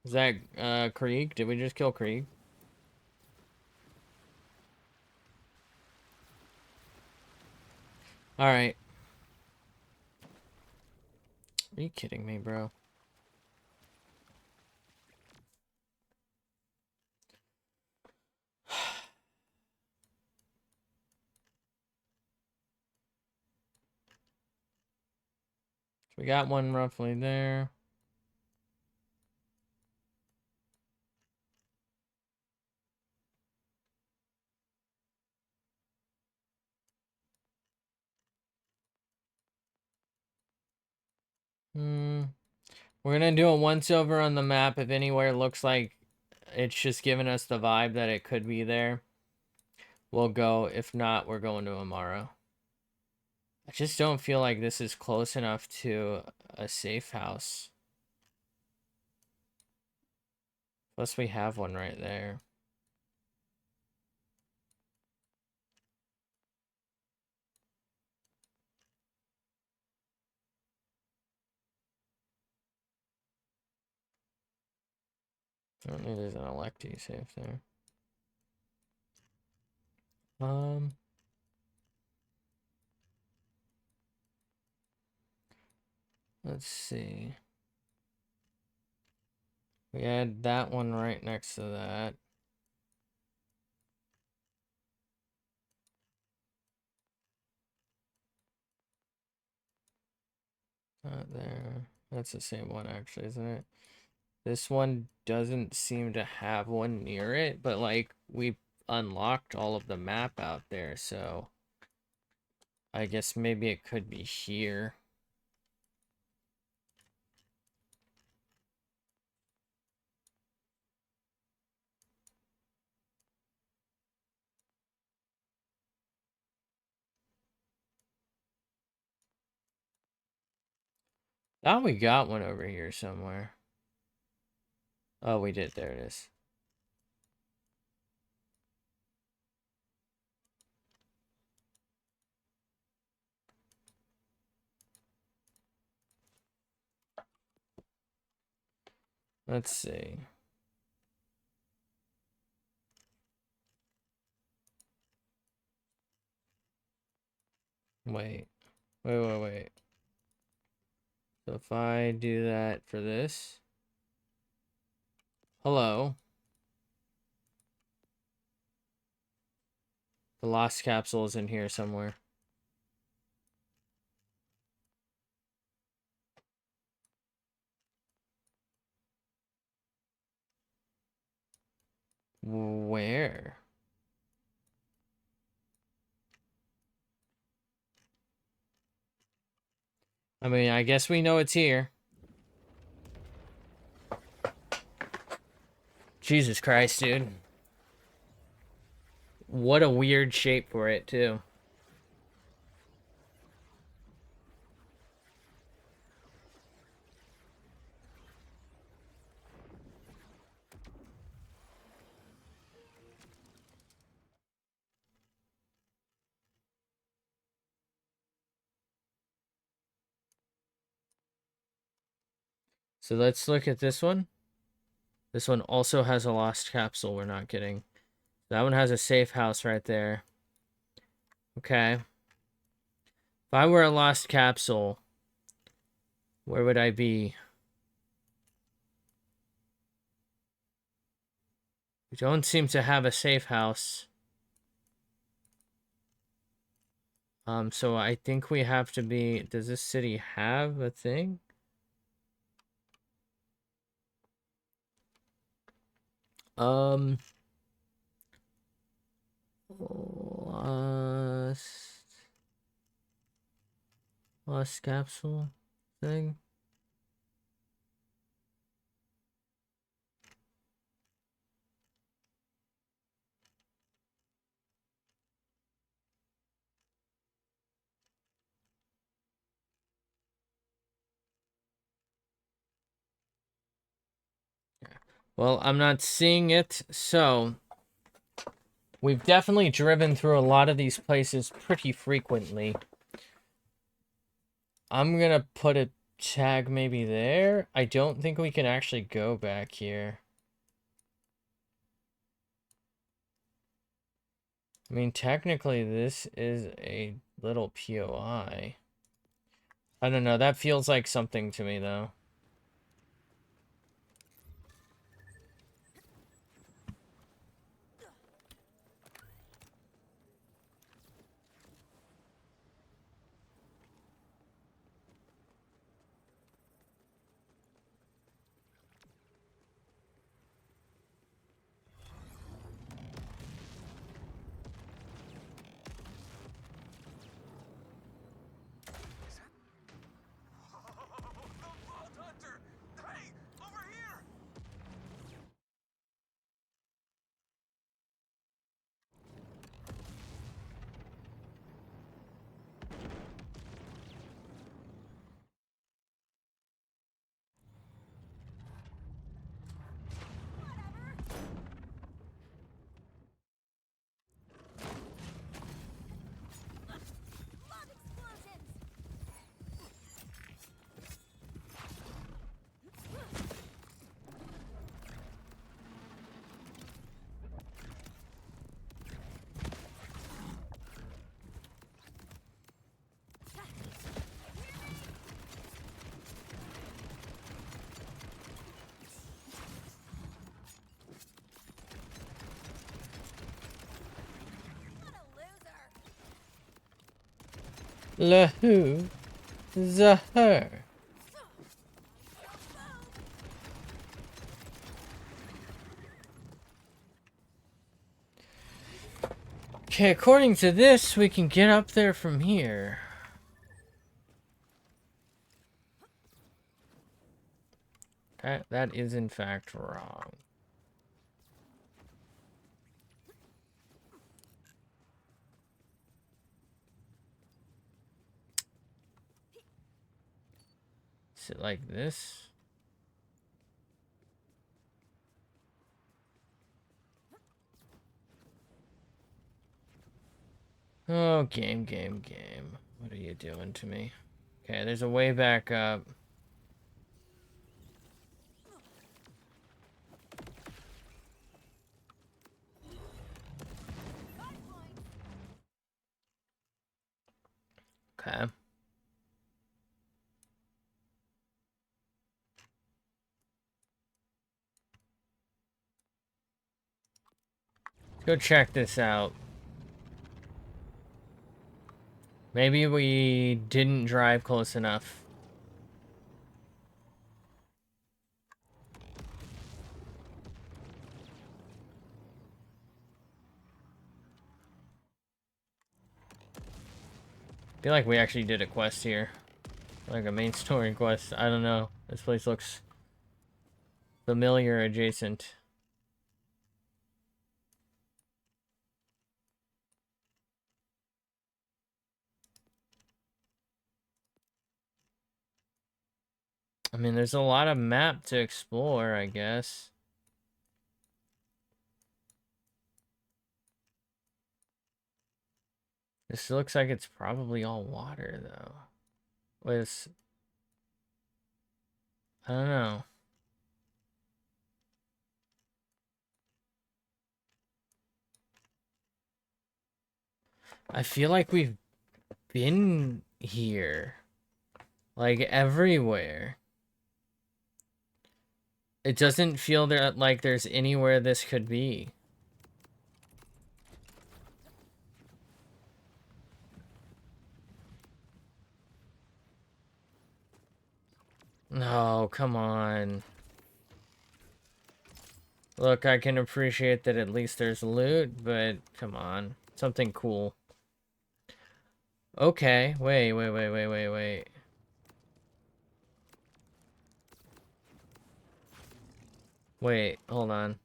Is that, Krieg? Did we just kill Krieg? Alright. Are you kidding me, bro? We got one roughly there. We're gonna do a once over on the map. If anywhere looks like it's just giving us the vibe that it could be there, we'll go. If not, we're going to Amaro. I just don't feel like this is close enough to a safe house. Plus we have one right there. Apparently there's an electee safe there. Let's see. We had that one right next to that. Not there. That's the same one actually, isn't it? This one doesn't seem to have one near it, but like we unlocked all of the map out there, so I guess maybe it could be here. Thought we got one over here somewhere. Oh, we did. There it is. Let's see. Wait. Wait. So if I do that for this. Hello. The lost capsule is in here somewhere. Where? I mean, I guess we know it's here. Jesus Christ, dude. What a weird shape for it, too. So let's look at this one. This one also has a lost capsule, we're not kidding. That one has a safe house right there. Okay. If I were a lost capsule, where would I be? We don't seem to have a safe house. So I think we have to be... Does this city have a thing? Lost capsule thing? Well, I'm not seeing it, so we've definitely driven through a lot of these places pretty frequently. I'm gonna put a tag maybe there. I don't think we can actually go back here. I mean, technically, this is a little POI. I don't know. That feels like something to me, though. Le who? The her. Okay, according to this, we can get up there from here. That is in fact wrong. Is it like this? Oh, game. What are you doing to me? Okay, there's a way back up. Okay. Let's go check this out. Maybe we didn't drive close enough. I feel like we actually did a quest here. Like a main story quest. I don't know. This place looks familiar adjacent. I mean, there's a lot of map to explore, I guess. This looks like it's probably all water, though. With... I don't know. I feel like we've been here. Like, everywhere. It doesn't feel there like there's anywhere this could be. No, come on. Look, I can appreciate that at least there's loot, but come on. Something cool. Okay, wait. Wait, hold on.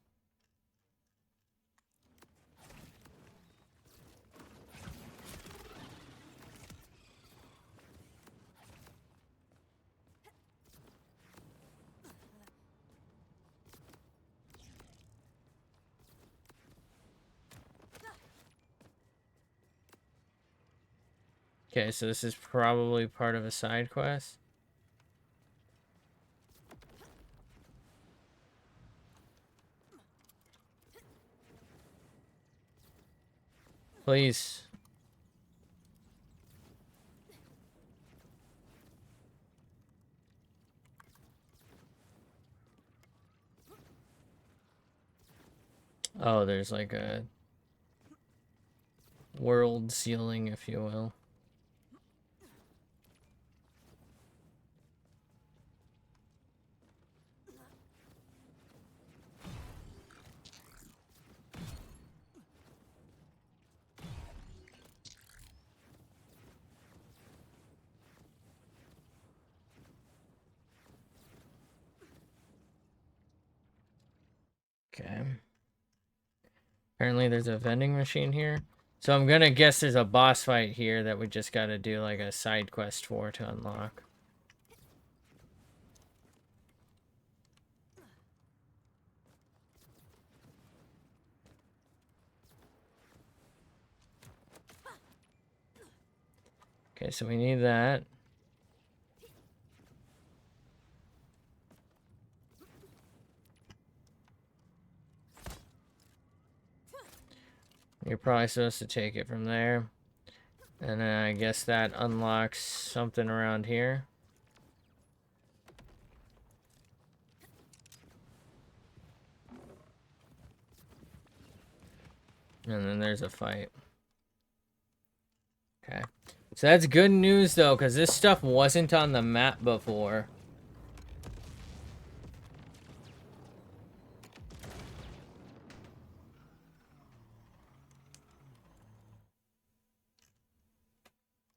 Okay, so this is probably part of a side quest. Please. Oh, there's like a world ceiling, if you will. Okay. Apparently there's a vending machine here. So I'm gonna guess there's a boss fight here that we just gotta do like a side quest for to unlock. Okay, so we need that. You're probably supposed to take it from there. And then I guess that unlocks something around here. And then there's a fight. Okay. So that's good news, though, because this stuff wasn't on the map before.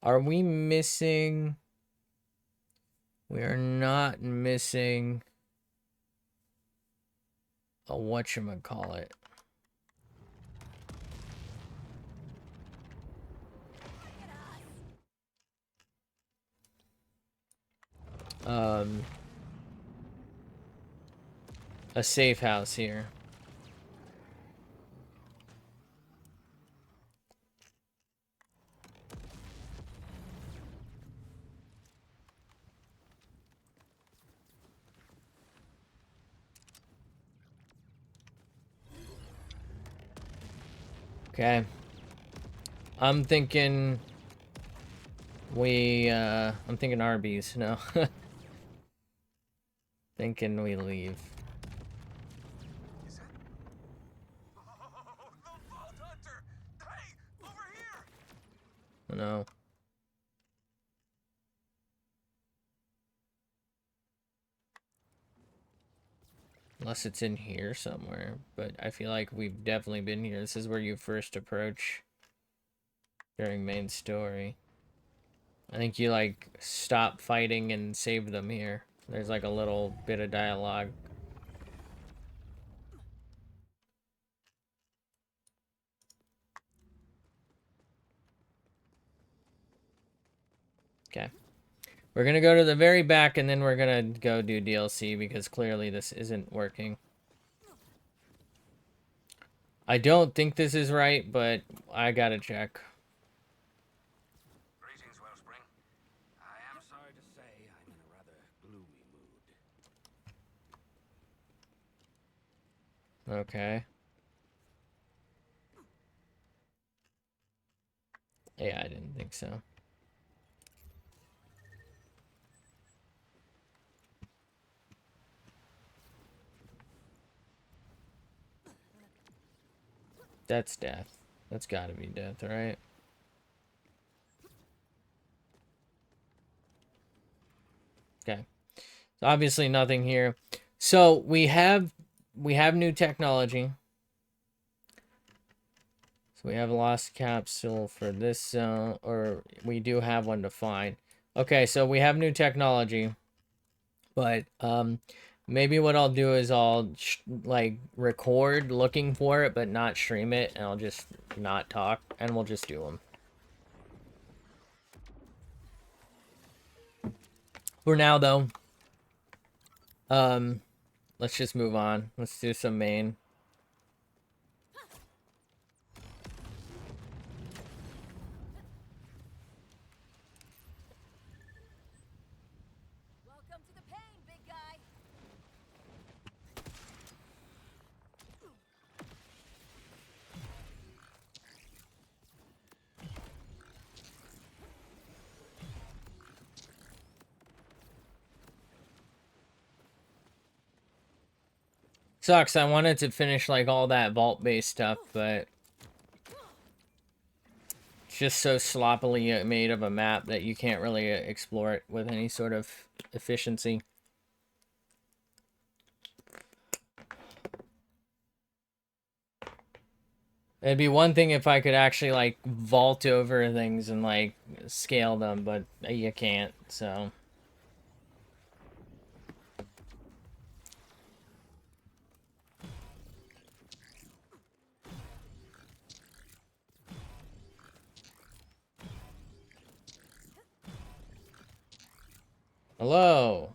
Are we missing... We are not missing... a whatchamacallit. A safe house here. Okay. I'm thinking I'm thinking Arby's, no. Thinking we leave. Is it? Oh, the Vault Hunter! Hey, over here! No. Unless it's in here somewhere, but I feel like we've definitely been here. This is where you first approach during main story. I think you like stop fighting and save them here. There's like a little bit of dialogue. Okay. We're gonna go to the very back and then we're gonna go do DLC because clearly this isn't working. I don't think this is right, but I gotta check. Greetings, Wellspring. I am sorry to say I'm in a rather gloomy mood. Okay. Yeah, I didn't think so. That's death. That's gotta be death, right? Okay. So obviously nothing here. So we have new technology. So we have a lost capsule for this zone, or we do have one to find. Okay, so we have new technology. But maybe what I'll do is I'll like record looking for it but not stream it, and I'll just not talk and we'll just do them. For now though, let's just move on. Let's do some main. Welcome to the pain, big guy. Sucks. I wanted to finish like all that vault-based stuff, but it's just so sloppily made of a map that you can't really explore it with any sort of efficiency. It'd be one thing if I could actually like vault over things and like scale them, but you can't, so. Hello.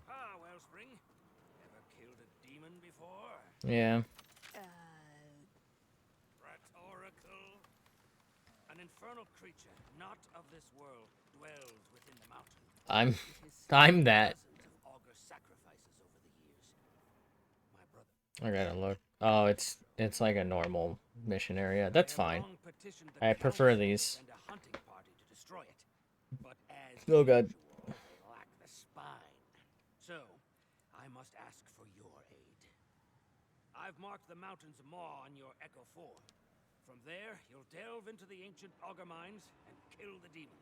Ah, Wellspring. Ever killed a demon before? Yeah. Oracle. An infernal creature, not of this world, dwells within the mountain. I'm It is said I'm that. dozens of augur sacrifices over the years. My brother. I gotta look. Oh, it's like a normal mission area. That's I have fine. long petitioned the I prefer council to these. send a hunting party to destroy it. But as Oh god. usual, they lack the spine. So, I must ask for your aid. I've marked the mountain's maw on your Echo 4. From there, you'll delve into the ancient auger mines and kill the demon.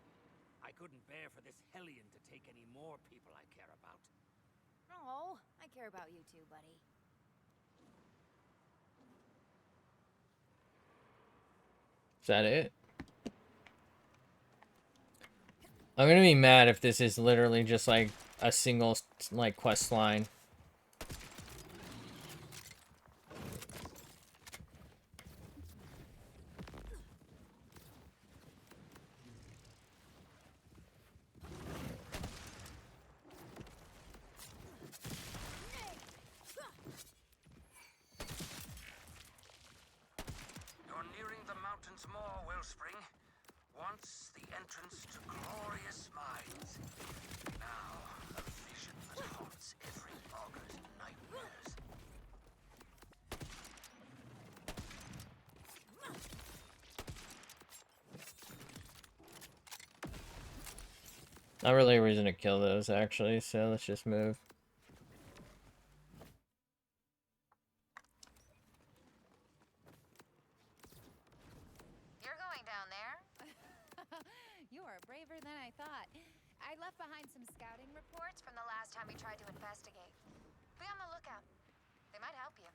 I couldn't bear for this hellion to take any more people I care about. Oh, I care about you too, buddy. Is that it? I'm gonna be mad if this is literally just like a single like quest line. You're nearing the mountain's maw, Wellspring. Once the entrance to glorious mines. Now, a vision that haunts every auger's nightmares. Not really a reason to kill those, actually, so let's just move. You're going down there? You are braver than I thought. I left behind some scouting reports from the last time we tried to investigate. Be on the lookout. They might help you.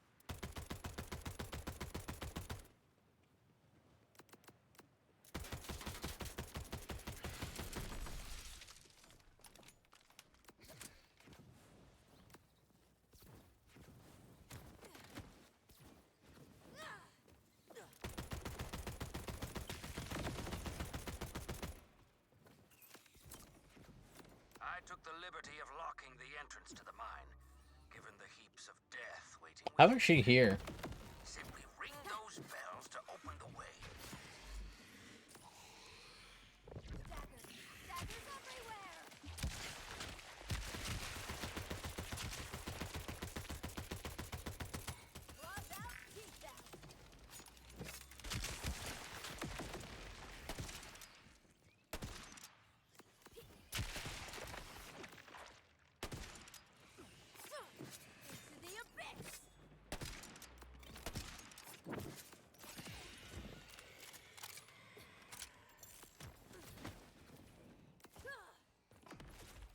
I took the liberty of locking the entrance to the mine, given the heaps of death waiting. How is she here? Simply ring those bells to open the way. Daggers! Daggers everywhere! Claws out, teeth out! Into the abyss!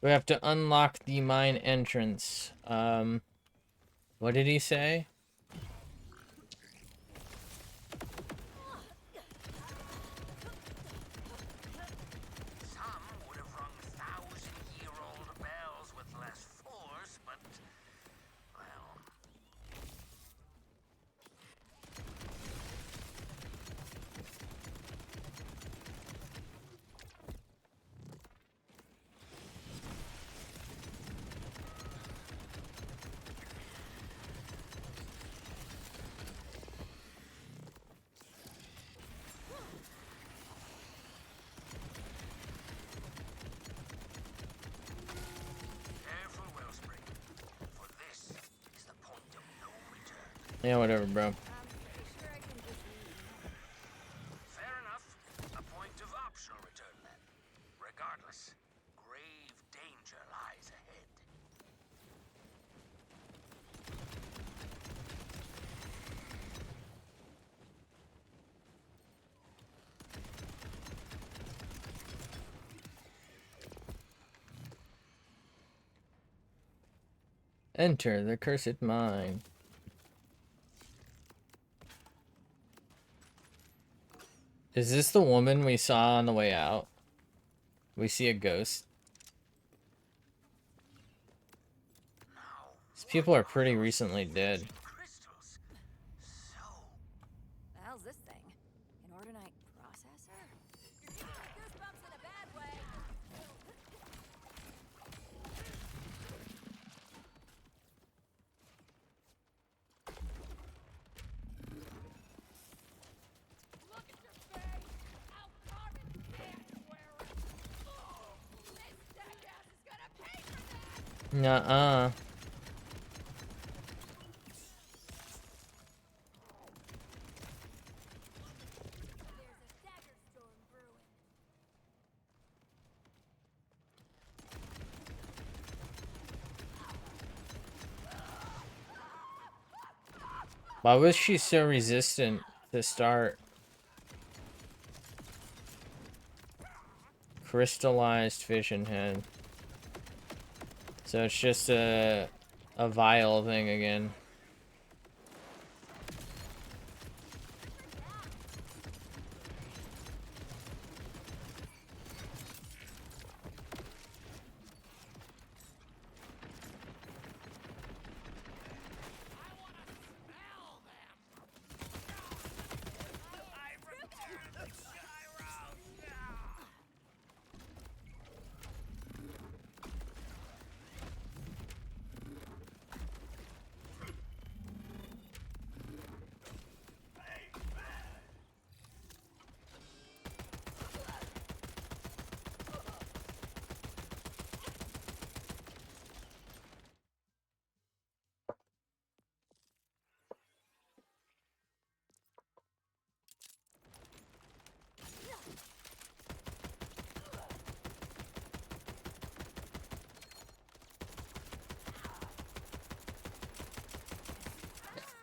We have to unlock the mine entrance. What did he say? Some would have rung 1,000-year-old bells with less force, but, well, careful, Wellspring, for this is the point of no return. Yeah, whatever, bro. I'm pretty sure I can just leave. Fair enough. A point of optional return, then. Regardless, grave danger lies ahead. Enter the cursed mine. Is this the woman we saw on the way out? We see a ghost. Now, These people are pretty recently dead. crystals. So, The hell's this thing? An Ordinite processor? You're giving me goosebumps in a bad way. Look at your face! How carbon January! Oh, this jackass is gonna pay for that! Nuh-uh. There's a dagger storm brewing. Why was she so resistant to start? Crystallized vision head. So it's just a vial thing again.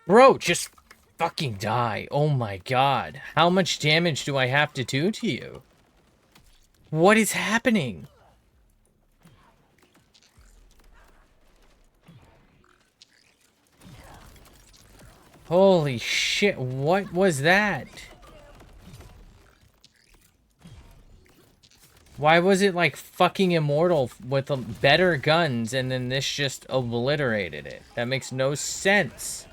Bro, just fucking die. Oh my god. How much damage do I have to do to you? What is happening? Holy shit, what was that? Why was it like fucking immortal with better guns and then this just obliterated it? That makes no sense.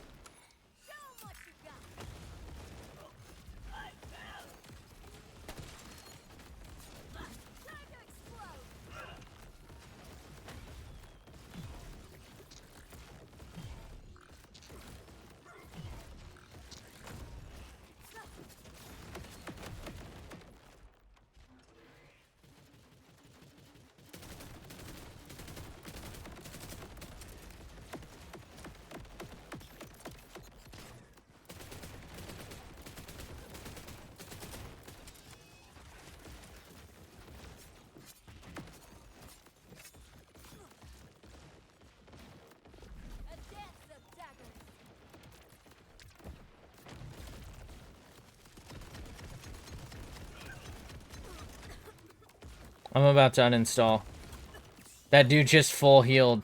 I'm about to uninstall. That dude just full healed.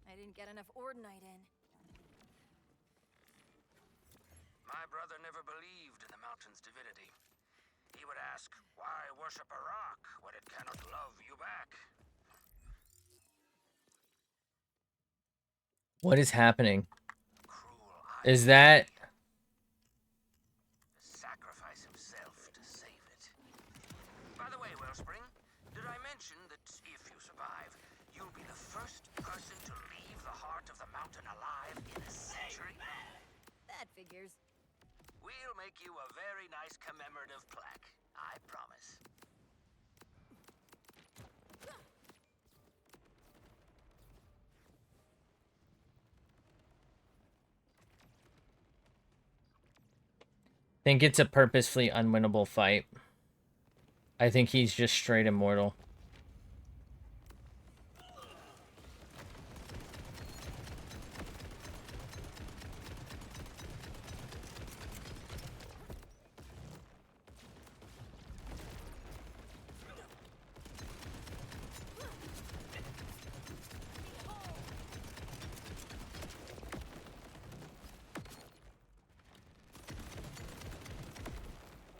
I didn't get enough Ordinite in. My brother never believed in the mountain's divinity. He would ask, why worship a rock when it cannot love you back? What is happening? Is that... Sacrifice himself to save it. By the way, Wellspring, did I mention that if you survive, you'll be the first person to leave the heart of the mountain alive in a century? That figures. We'll make you a very nice commemorative plaque, I promise. think it's a purposefully unwinnable fight. I think he's just straight immortal.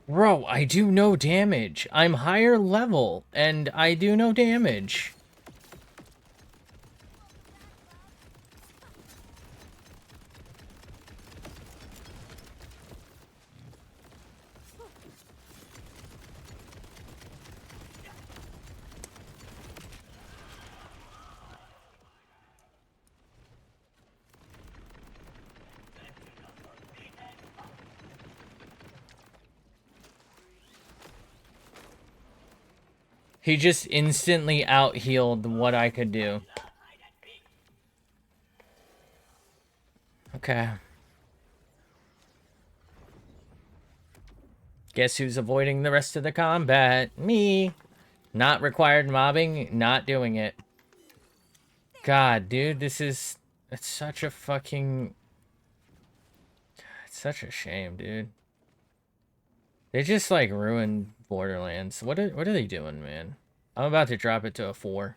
Bro, I do no damage. I'm higher level, and I do no damage. He just instantly out-healed what I could do. Okay. Guess who's avoiding the rest of the combat? Me. Not required mobbing, not doing it. God, dude, it's such a fucking... It's such a shame, dude. They just, like, ruined Borderlands. What are they doing, man? I'm about to drop it to a 4.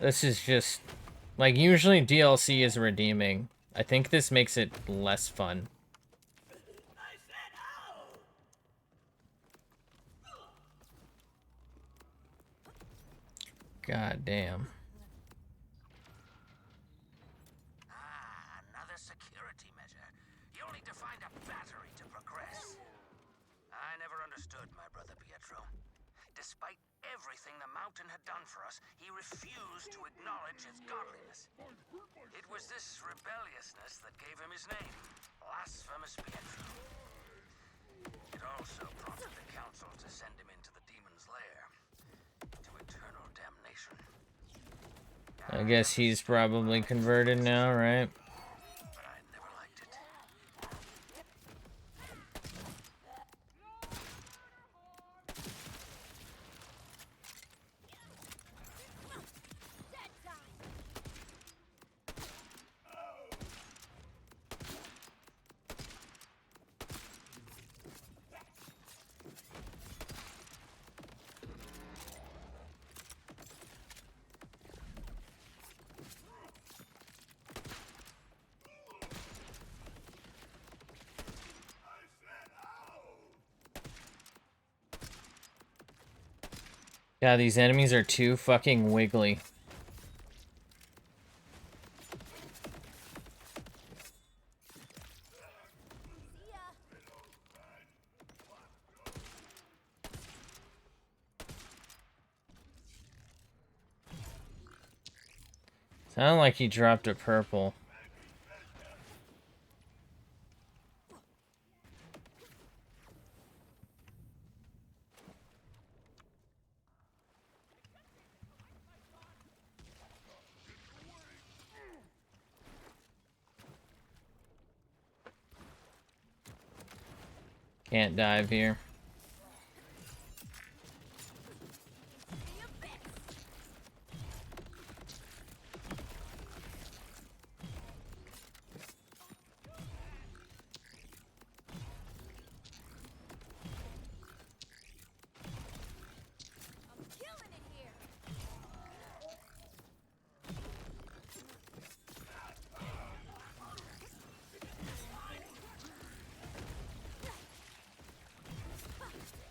This is just... Like, usually DLC is redeeming. I think this makes it less fun. God damn. Another security measure. You'll need to find a battery to progress. I never understood my brother Pietro. Despite everything the mountain had done for us, he refused to acknowledge its godliness. It was this rebelliousness that gave him his name, Blasphemous Pietro. It also prompted the council to send him into the demon's lair, to eternal damnation. I guess he's probably converted now, right? But I never liked it. Yeah, these enemies are too fucking wiggly. Sounded like he dropped a purple. Can't dive here.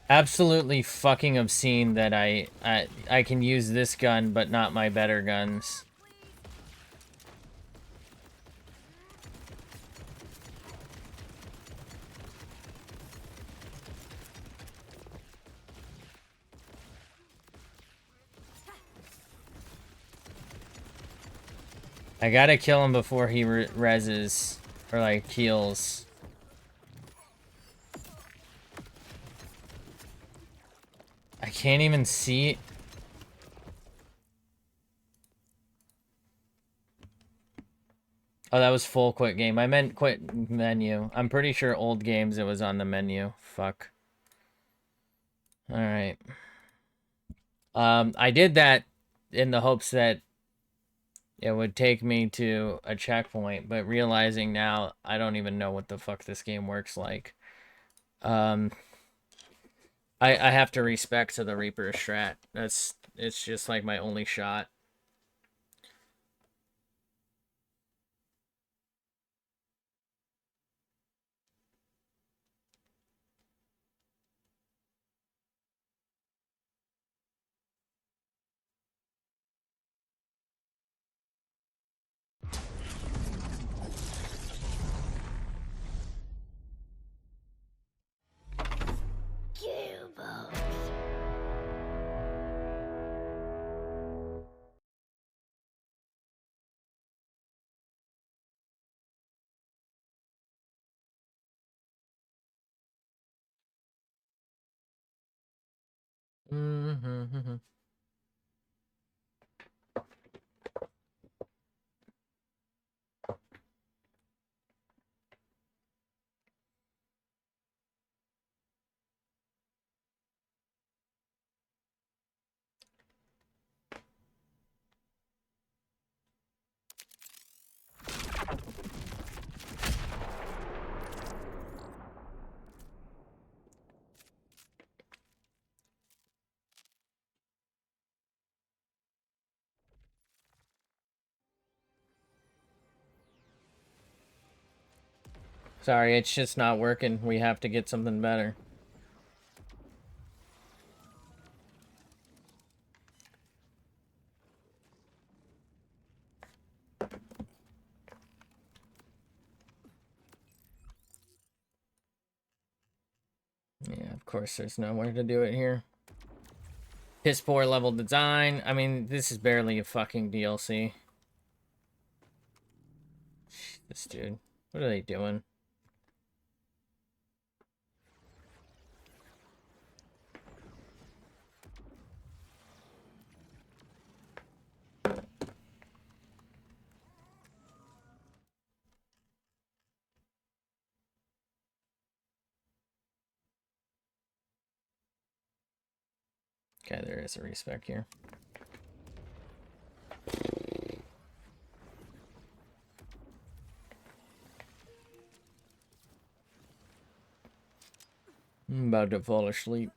Absolutely fucking obscene that I can use this gun but not my better guns. I gotta kill him before he reses or like heals. I can't even see. Oh, that was full quit game. I meant quit menu. I'm pretty sure old games it was on the menu. Fuck. Alright. I did that in the hopes that it would take me to a checkpoint, but realizing now I don't even know what the fuck this game works like. I have to respect to the Reaper strat. It's just like my only shot. Mm-hmm. Sorry, it's just not working. We have to get something better. Yeah, of course there's nowhere to do it here. Piss poor level design. I mean, this is barely a fucking DLC. This dude. What are they doing? Okay, there is a respec here. I'm about to fall asleep.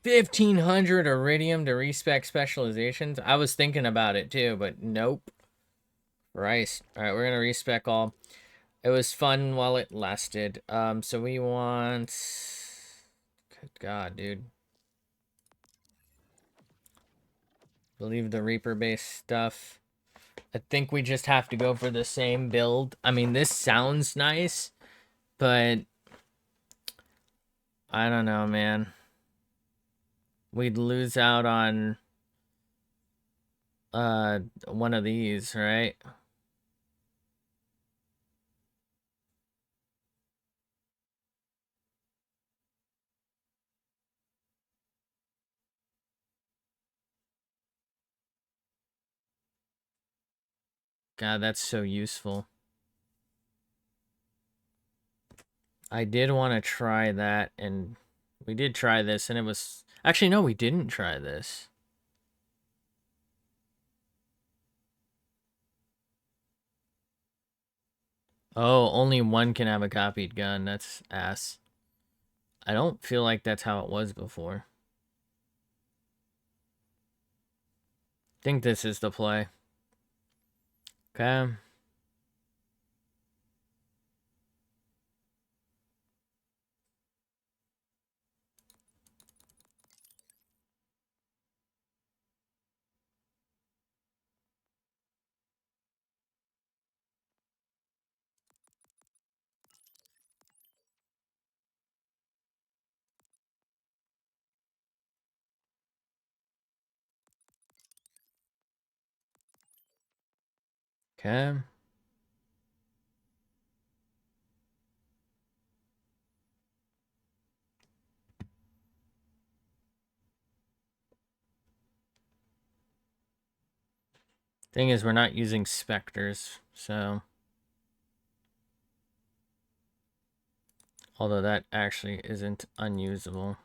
$1,500 iridium to respec specializations. I was thinking about it too, but nope. Christ. Alright, we're gonna respec all. It was fun while it lasted. So we want... Good God, dude. Believe the Reaper-based stuff. I think we just have to go for the same build. I mean, this sounds nice, but... I don't know, man. We'd lose out on... one of these, right? God, that's so useful. I did want to try that, and we did try this, and it was... Actually, no, we didn't try this. Oh, only one can have a copied gun. That's ass. I don't feel like that's how it was before. Think this is the play. Okay. Okay. Thing is, we're not using specters, so... Although that actually isn't unusable.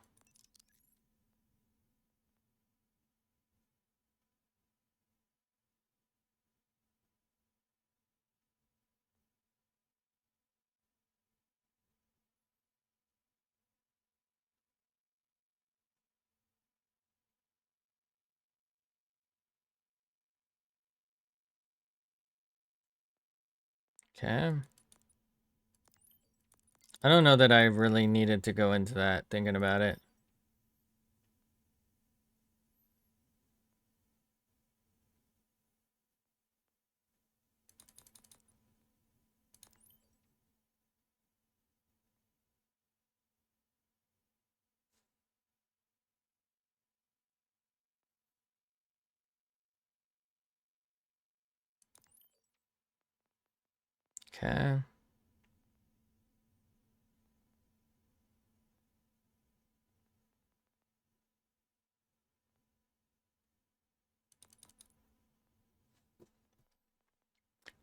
Okay. I don't know that I really needed to go into that, thinking about it. Okay.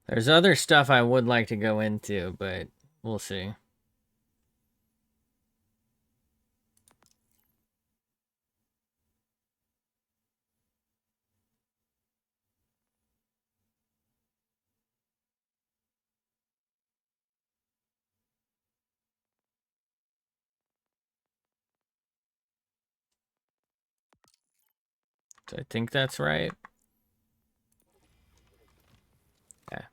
There's other stuff I would like to go into, but we'll see. I think that's right. Okay.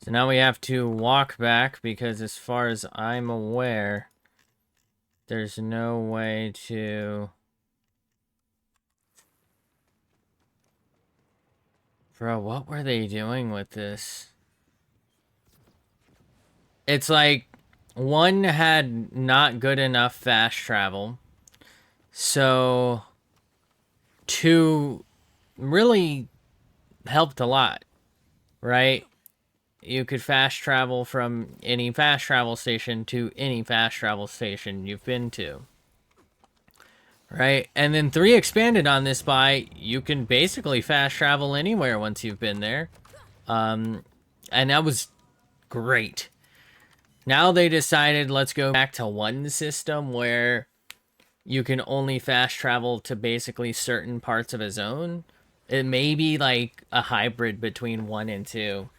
So now we have to walk back because as far as I'm aware, there's no way to... Bro, what were they doing with this? It's like, one had not good enough fast travel. So, two really helped a lot, right? You could fast travel from any fast travel station to any fast travel station you've been to. Right? And then 3 expanded on this by, you can basically fast travel anywhere once you've been there. And that was great. Now they decided, let's go back to one system where you can only fast travel to basically certain parts of a zone. It may be like a hybrid between 1 and 2.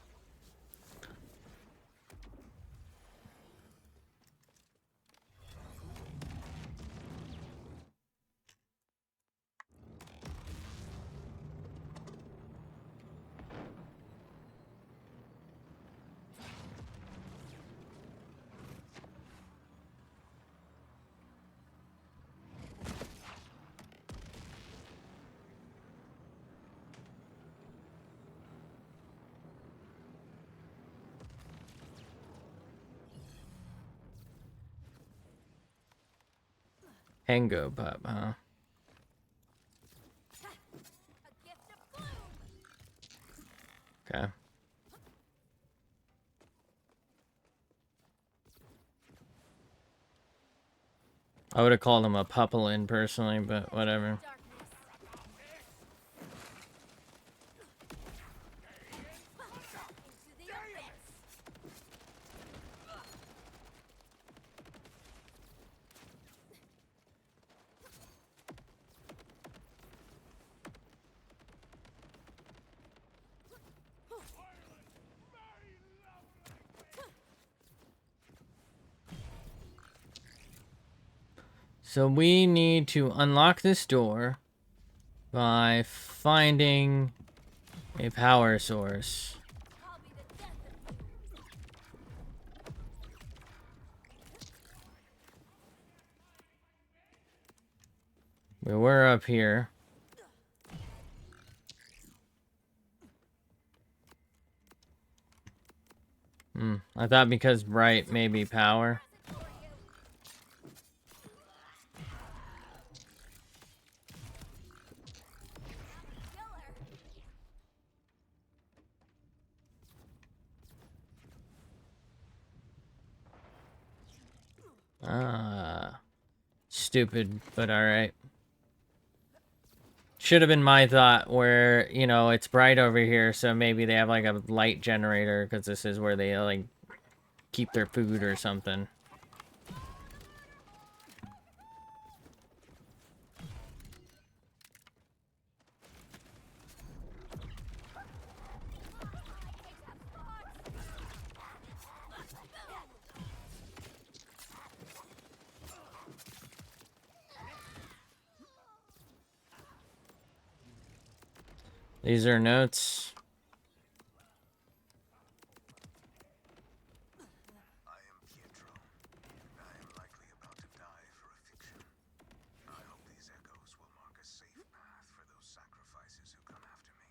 Hango pup, huh? Okay. I would have called him a pupilin personally, but whatever. So we need to unlock this door by finding a power source. We were up here. I thought because bright may be power. Stupid, but alright. Should have been my thought where, you know, it's bright over here, so maybe they have like a light generator because this is where they like keep their food or something. These are notes. I am Pietro, and I am likely about to die for a fiction. I hope these echoes will mark a safe path for those sacrifices who come after me.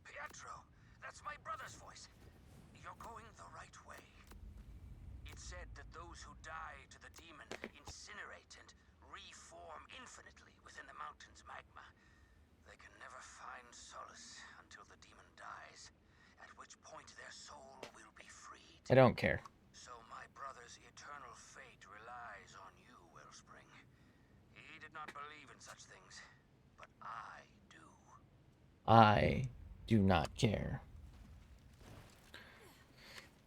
Pietro! That's my brother's voice! You're going the right way. It said that those who die to the demon incinerate and reform infinitely within the mountain's magma. They can never find solace until the demon dies, at which point their soul will be freed. I don't care. So my brother's eternal fate relies on you, Wellspring. He did not believe in such things, but I do. I do not care.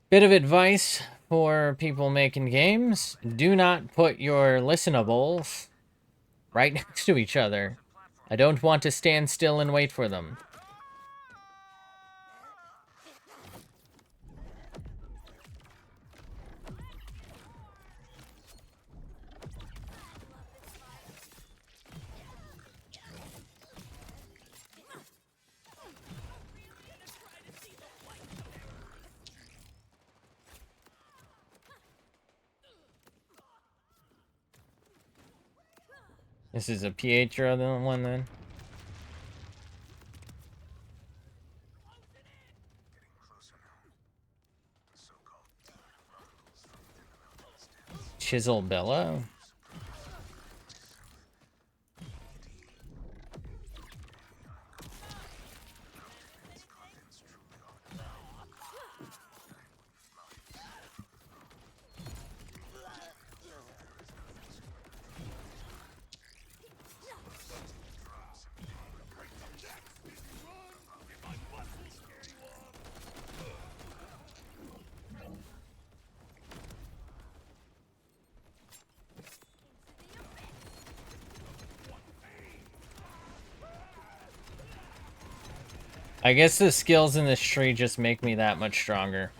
Bit of advice for people making games. Do not put your listenables right next to each other. I don't want to stand still and wait for them. This is a Pietro one then. Chisel Bella. I guess the skills in this tree just make me that much stronger.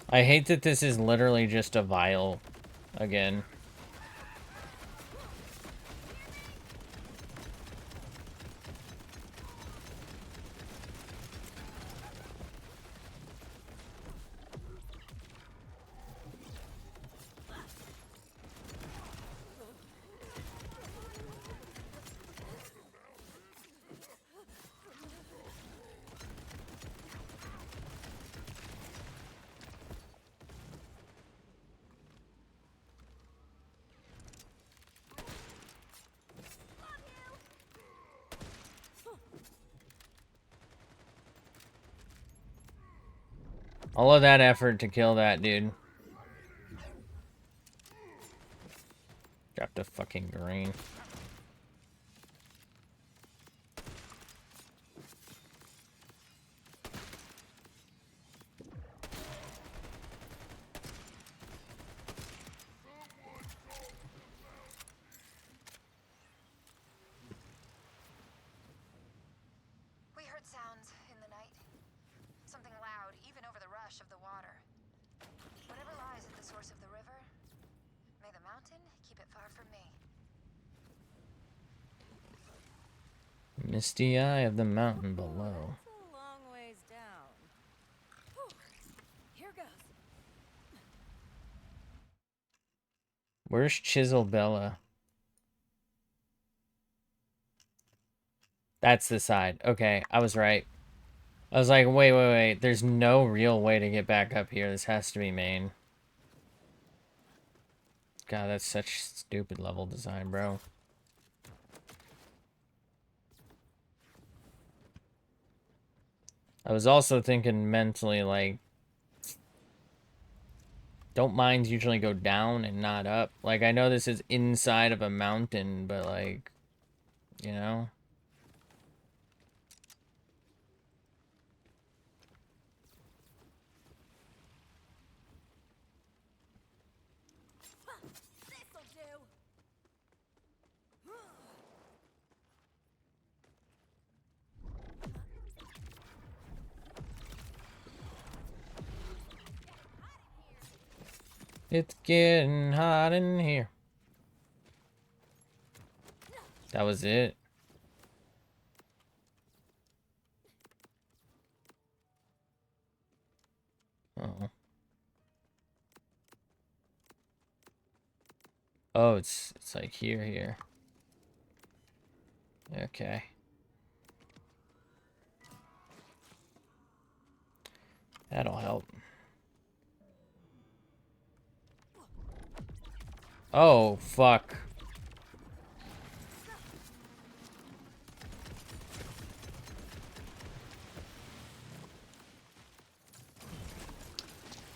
I hate that this is literally just a vial again. All of that effort to kill that dude. Dropped a fucking green. We heard sounds in the night. Something loud, even over the rush of the water. Whatever lies at the source of the river, may the mountain keep it far from me. Misty eye of the mountain below. It's a long ways down. Whew. Here goes. Where's Chisel Bella? That's the side. Okay, I was right. I was like, wait. There's no real way to get back up here. This has to be main. God, that's such stupid level design, bro. I was also thinking mentally, like, don't mines usually go down and not up? Like, I know this is inside of a mountain, but, like, you know? This'll do. It's getting hot in here. That was it. Uh-oh. Oh, it's like here. Okay. That'll help. Oh, fuck.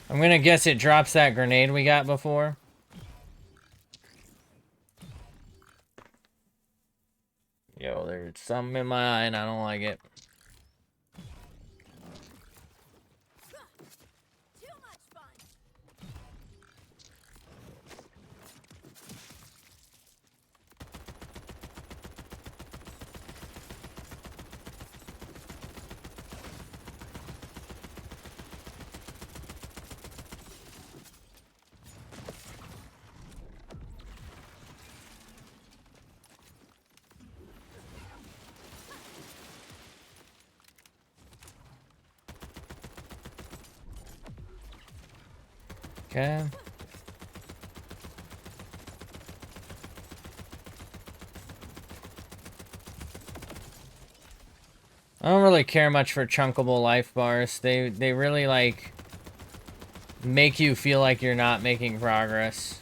I'm gonna guess it drops that grenade we got before. Yo, there's something in my eye and I don't like it. Too much fun. Okay. I don't really care much for chunkable life bars. They really like make you feel like you're not making progress.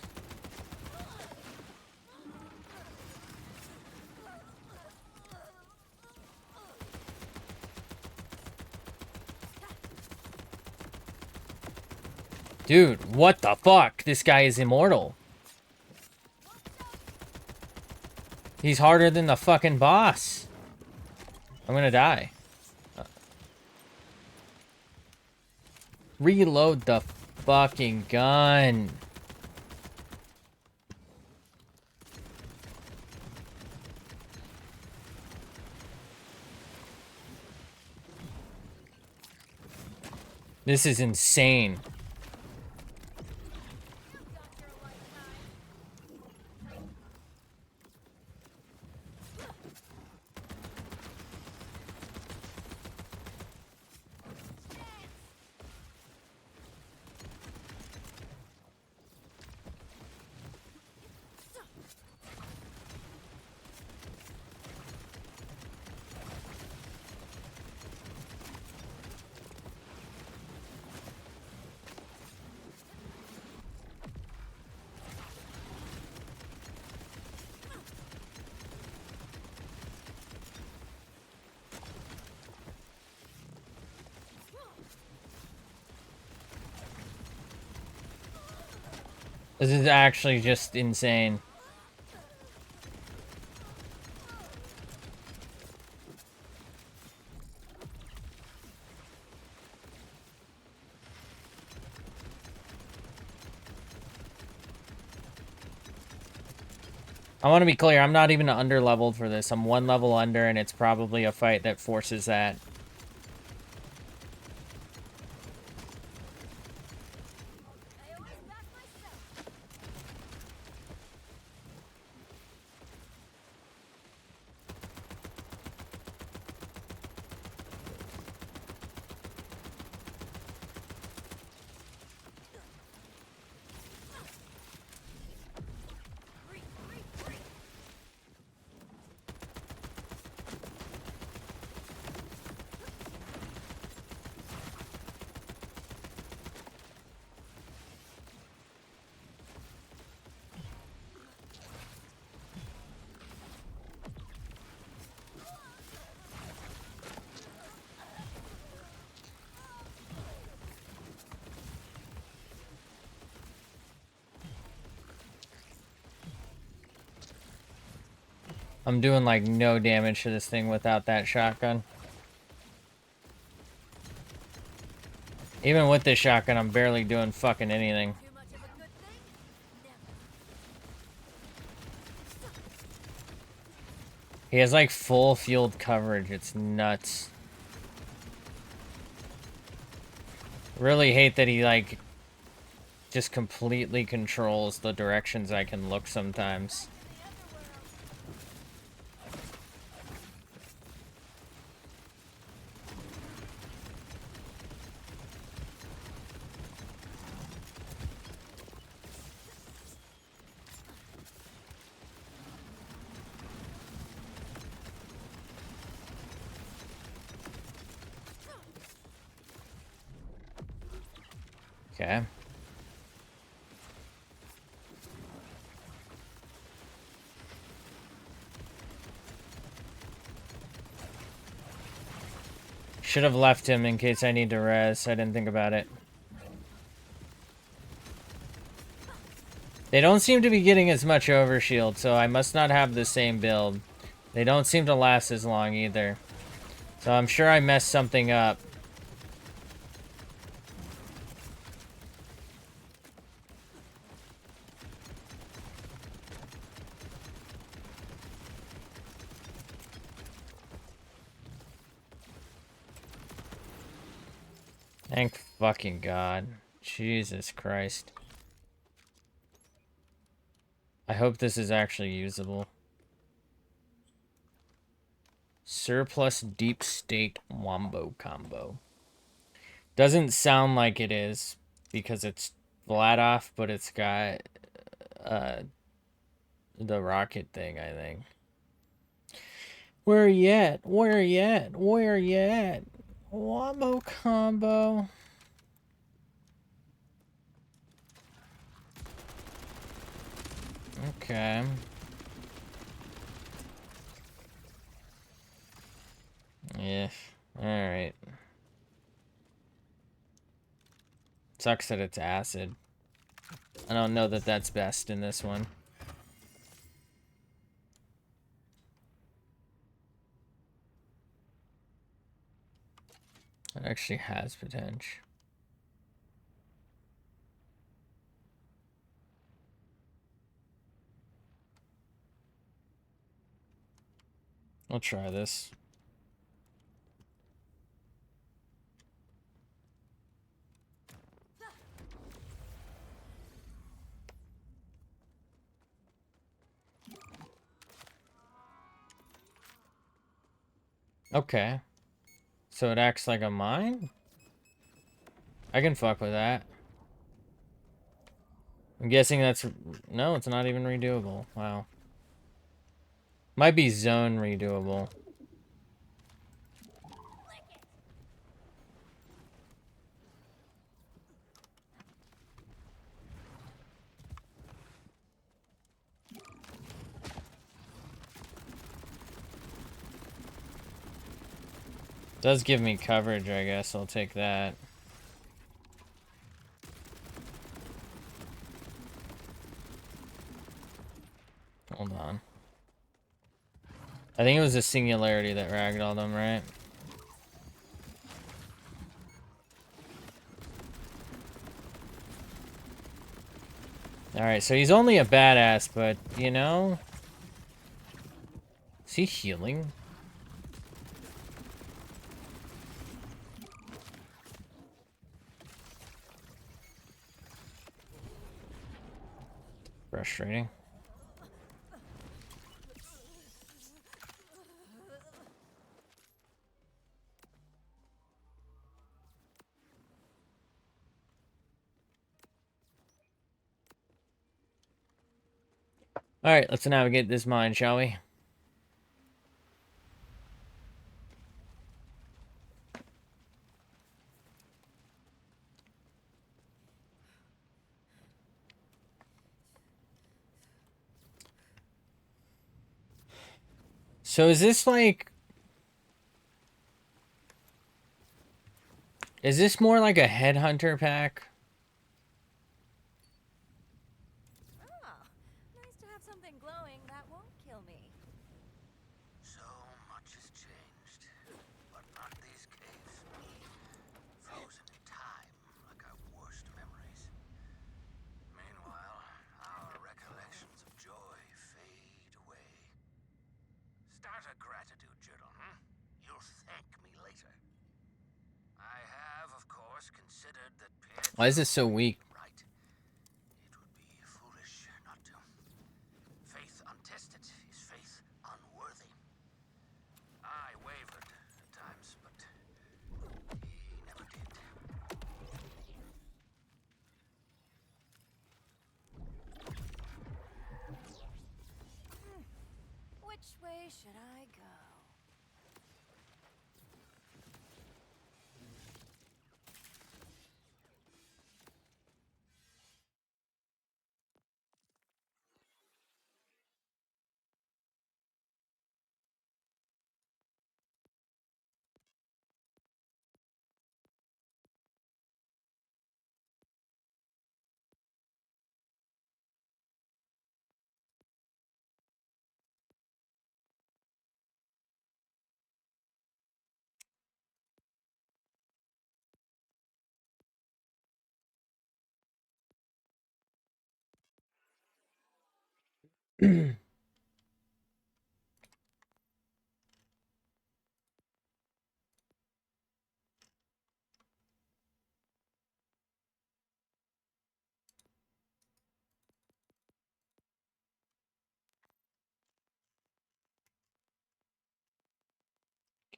Dude, what the fuck? This guy is immortal. He's harder than the fucking boss. I'm gonna die. Reload the fucking gun. This is insane. This is actually just insane. I want to be clear, I'm not even under-leveled for this. I'm one level under, and it's probably a fight that forces that. I'm doing like no damage to this thing without that shotgun. Even with this shotgun, I'm barely doing fucking anything. Too much of a good thing? Never. He has like full field coverage. It's nuts. Really hate that he like just completely controls the directions I can look sometimes. Okay. Should have left him in case I need to res. I didn't think about it. They don't seem to be getting as much overshield, so I must not have the same build. They don't seem to last as long either. So I'm sure I messed something up. Thank fucking God. Jesus Christ. I hope this is actually usable. Surplus deep state wombo combo. Doesn't sound like it is because it's Vladoff, but it's got uh the rocket thing, I think. Where you at? Where you at? Where you at? Wombo combo. Okay. Yeah. Alright. Sucks that it's acid. I don't know that that's best in this one. It actually has potential. I'll try this. Okay. So it acts like a mine? I can fuck with that. I'm guessing that's... No, it's not even redoable. Wow. Might be zone redoable. Does give me coverage, I guess. I'll take that. Hold on. I think it was a singularity that ragdolled him, right? Alright, so he's only a badass, but, you know... Is he healing? Frustrating. Alright, let's navigate this mine, shall we? So is this like... Is this more like a headhunter pack? Ah, nice to have something glowing that won't kill me. So much has changed, but not these caves. Frozen in time, like our worst memories. Meanwhile, our recollections of joy fade away. Start a gratitude journal, hmm? You'll thank me later. I have, of course, considered that Why is this so weak? right. It would be foolish not to. Faith untested is faith unworthy. I wavered at times, but he never did. Which way should I go?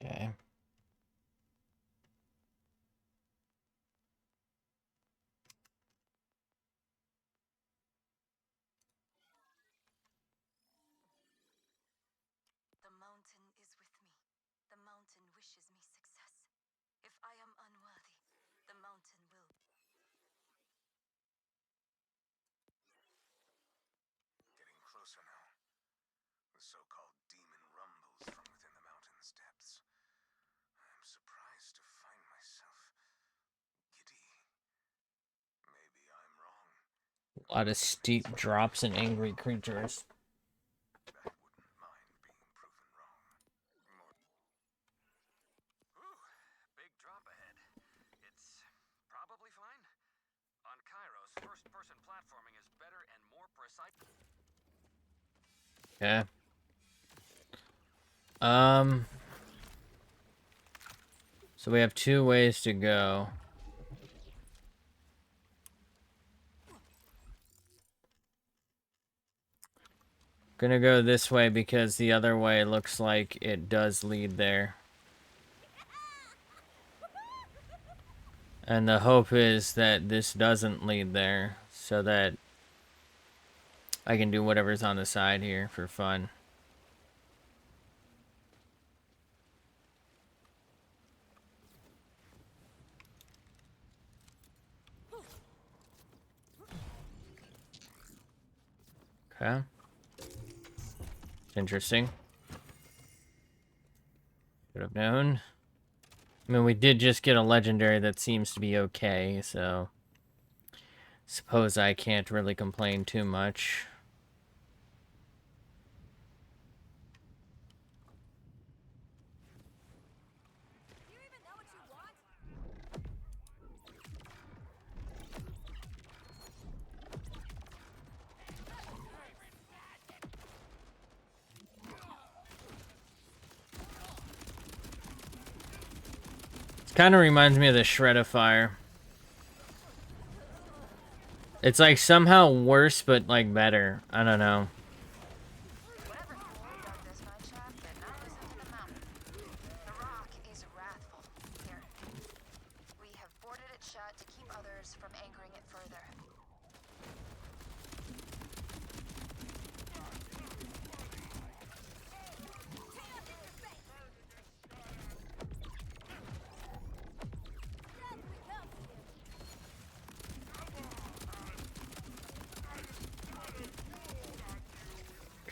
Okay. wishes me success. If I am unworthy, the mountain will. Getting closer now. The so-called demon rumbles from within the mountain's depths. I'm surprised to find myself giddy. Maybe I'm wrong. A lot of steep drops and angry creatures. I wouldn't mind being proven wrong. Ooh, big drop ahead. It's probably fine. On Kairos, first-person platforming is better and more precise. Okay. So we have 2 ways to go. Gonna go this way because the other way looks like it does lead there. And the hope is that this doesn't lead there, so that I can do whatever's on the side here for fun. Okay. Interesting. Should have known. I mean, we did just get a legendary that seems to be okay, so suppose I can't really complain too much. Do you even know what you want? Kind of reminds me of the Shred of Fire. It's like somehow worse, but like better. I don't know. Whatever fool dug this mine shaft did not listen to the mountain. The rock is wrathful. Here. We have boarded it shut to keep others from angering it further.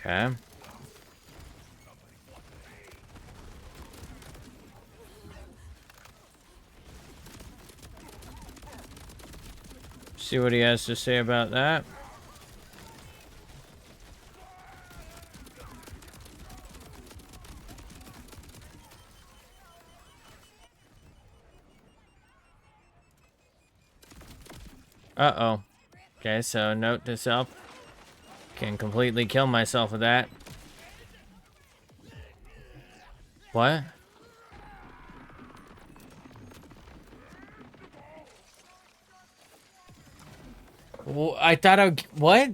Okay. See what he has to say about that. Uh-oh. Okay, so note to self. Can completely kill myself with that. What? Well, I thought what?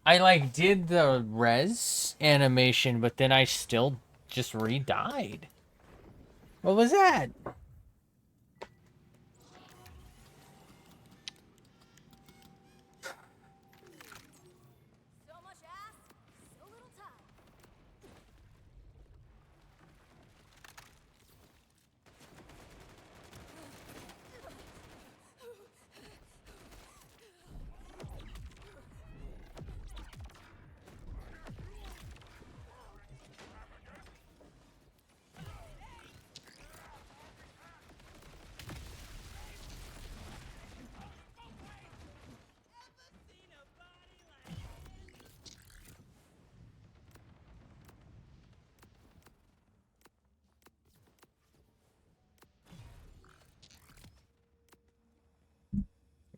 I like did the res animation, but then I still just re-died. What was that? So much ass, so little time.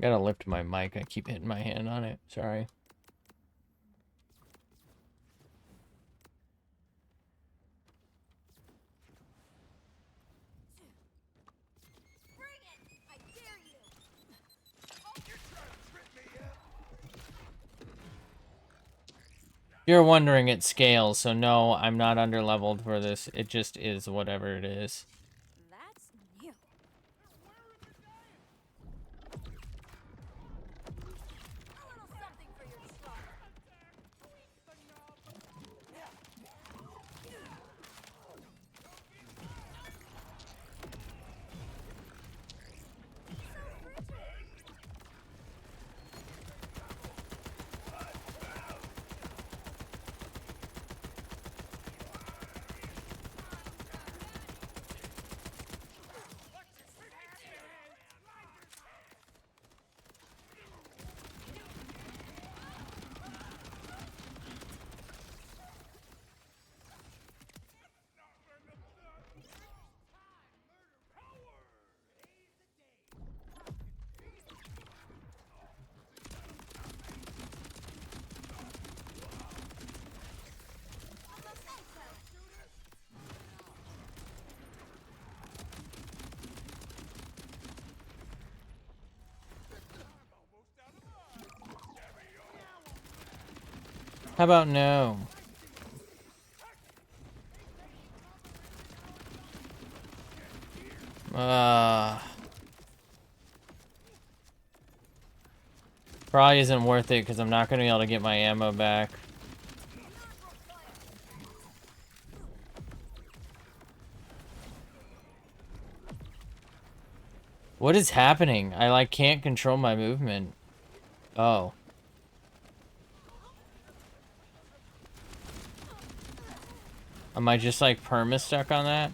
Gotta lift my mic. I keep hitting my hand on it. Sorry. Bring it! I dare you! You're wondering it scales, so no, I'm not underleveled for this. It just is whatever it is. That's new. A little something for your trouble. How about no? Probably isn't worth it because I'm not going to be able to get my ammo back. What is happening? I like can't control my movement. Oh. Am I just like perma stuck on that?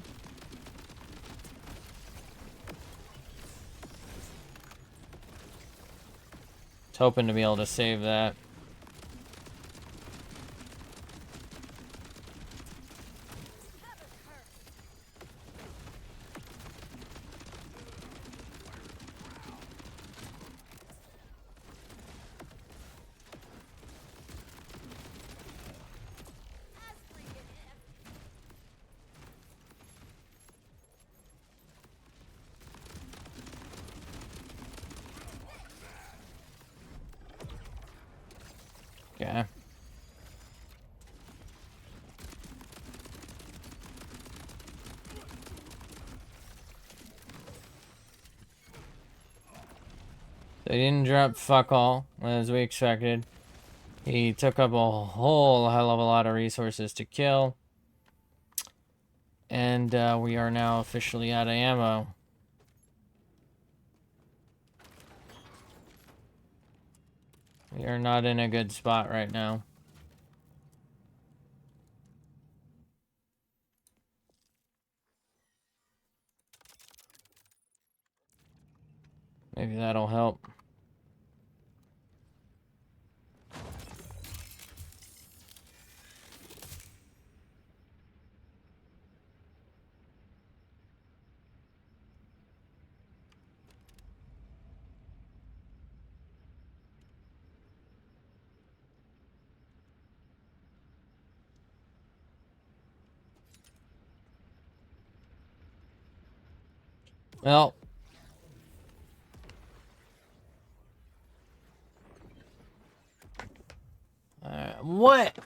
Was hoping to be able to save that. Yeah. They didn't drop fuck all, as we expected. He took up a whole hell of a lot of resources to kill. And we are now officially out of ammo. We are not in a good spot right now. Maybe that'll help. Well. What?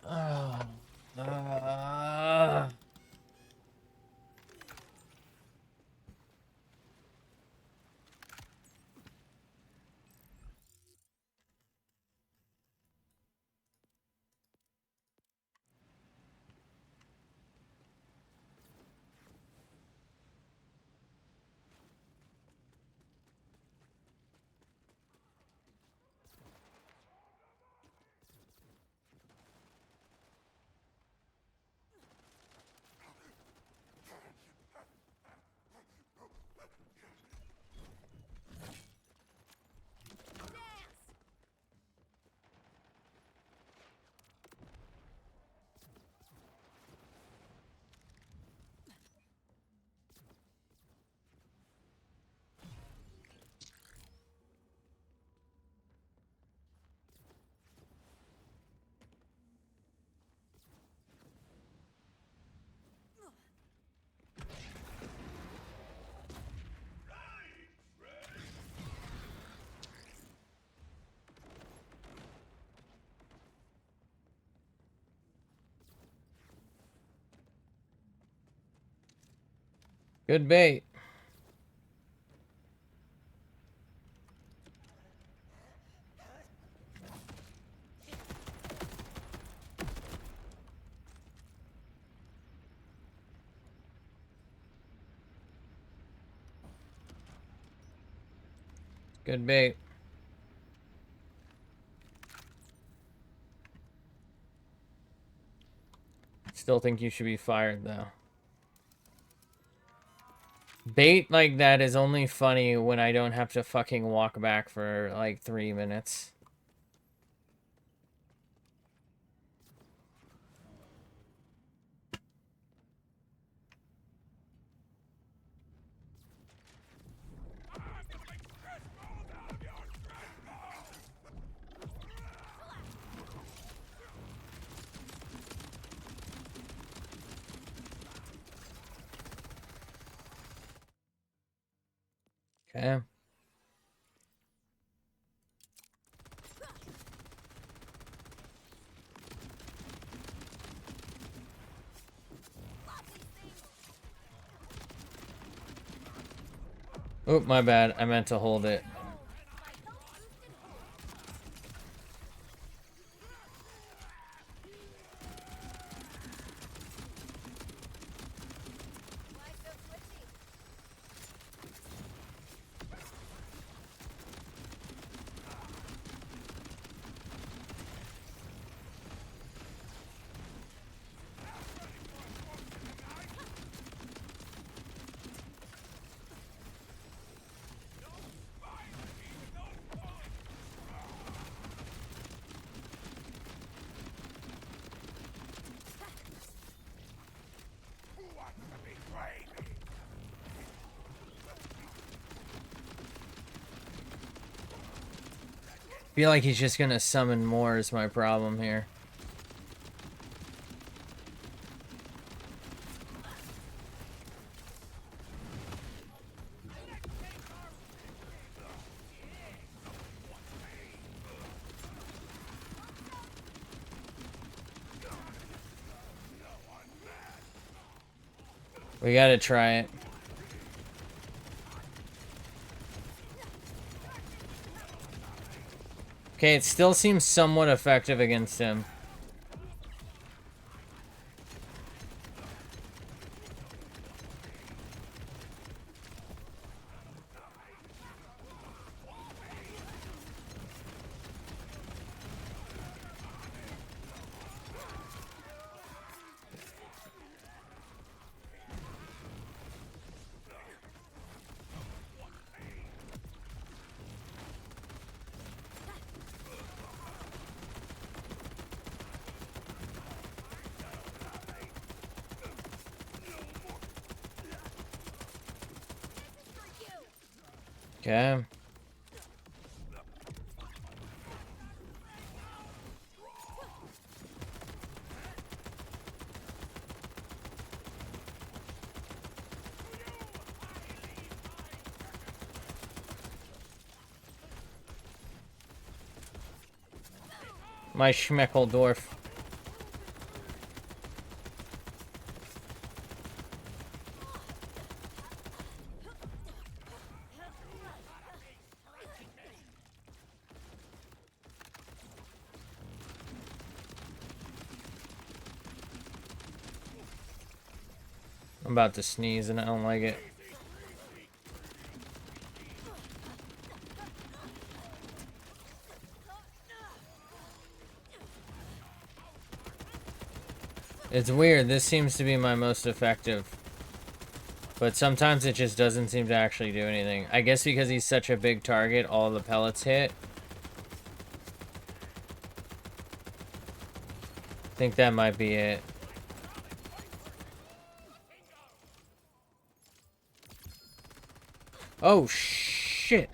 Good bait. Good bait. Still think you should be fired, though. Bait like that is only funny when I don't have to fucking walk back for like 3 minutes. Okay. Oop, my bad. I meant to hold it. Why so twitchy? Feel like he's just gonna summon more is my problem here. We gotta try it. Okay, it still seems somewhat effective against him. Okay. My Schmeckeldorf. I'm about to sneeze and I don't like it. It's weird, this seems to be my most effective. But sometimes it just doesn't seem to actually do anything. I guess because he's such a big target, all the pellets hit. I think that might be it. Oh, shit.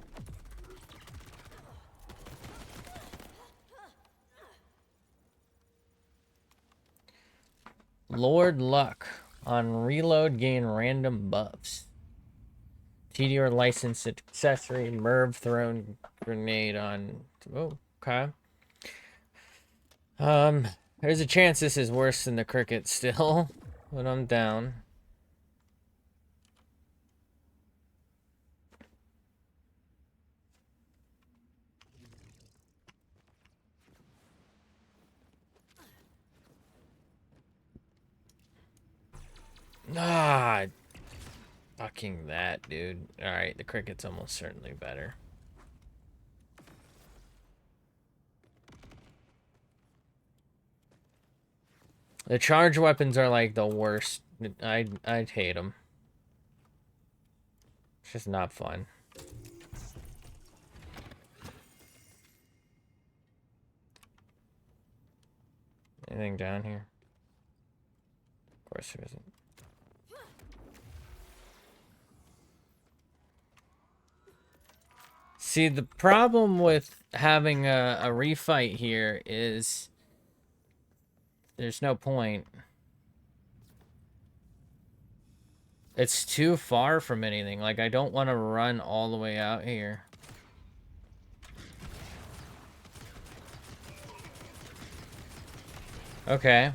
Lord Luck. On reload, gain random buffs. TDR licensed accessory, Merv thrown grenade on. Oh, okay. There's a chance this is worse than the cricket still, but I'm down. Ah, fucking that, dude. Alright, the cricket's almost certainly better. The charge weapons are like the worst. I'd hate them. It's just not fun. Anything down here? Of course there isn't. See, the problem with having a refight here is there's no point. It's too far from anything. Like, I don't want to run all the way out here. Okay.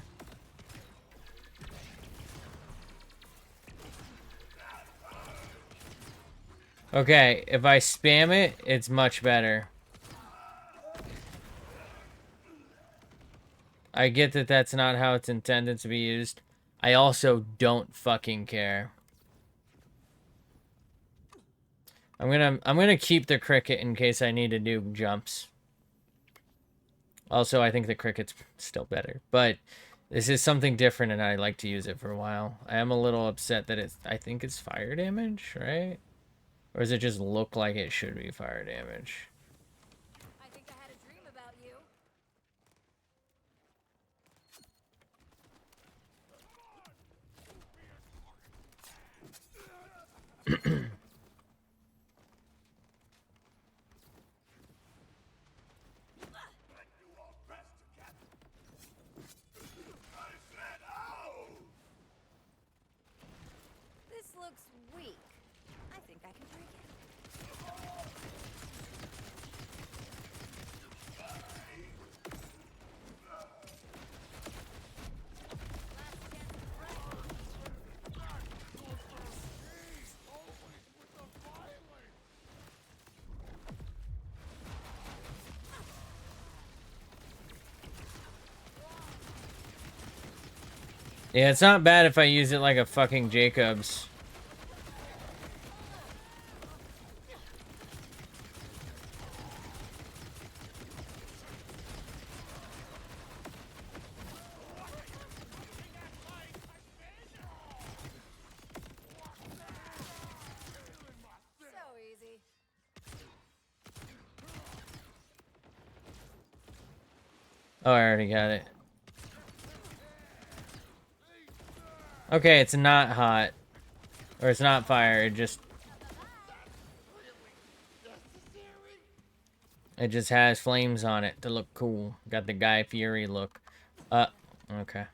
Okay, if I spam it, it's much better. I get that that's not how it's intended to be used. I also don't fucking care. I'm gonna keep the cricket in case I need to do jumps. Also, I think the cricket's still better, but this is something different and I like to use it for a while. I am a little upset that I think it's fire damage, right? Or does it just look like it should be fire damage? I think I had a dream about you. This looks weak. I think I can break it. Yeah, it's not bad if I use it like a fucking Jacobs. So easy. Oh, I already got it. Okay, it's not hot. Or it's not fire, it just has flames on it to look cool. Got the Guy Fieri look. Okay.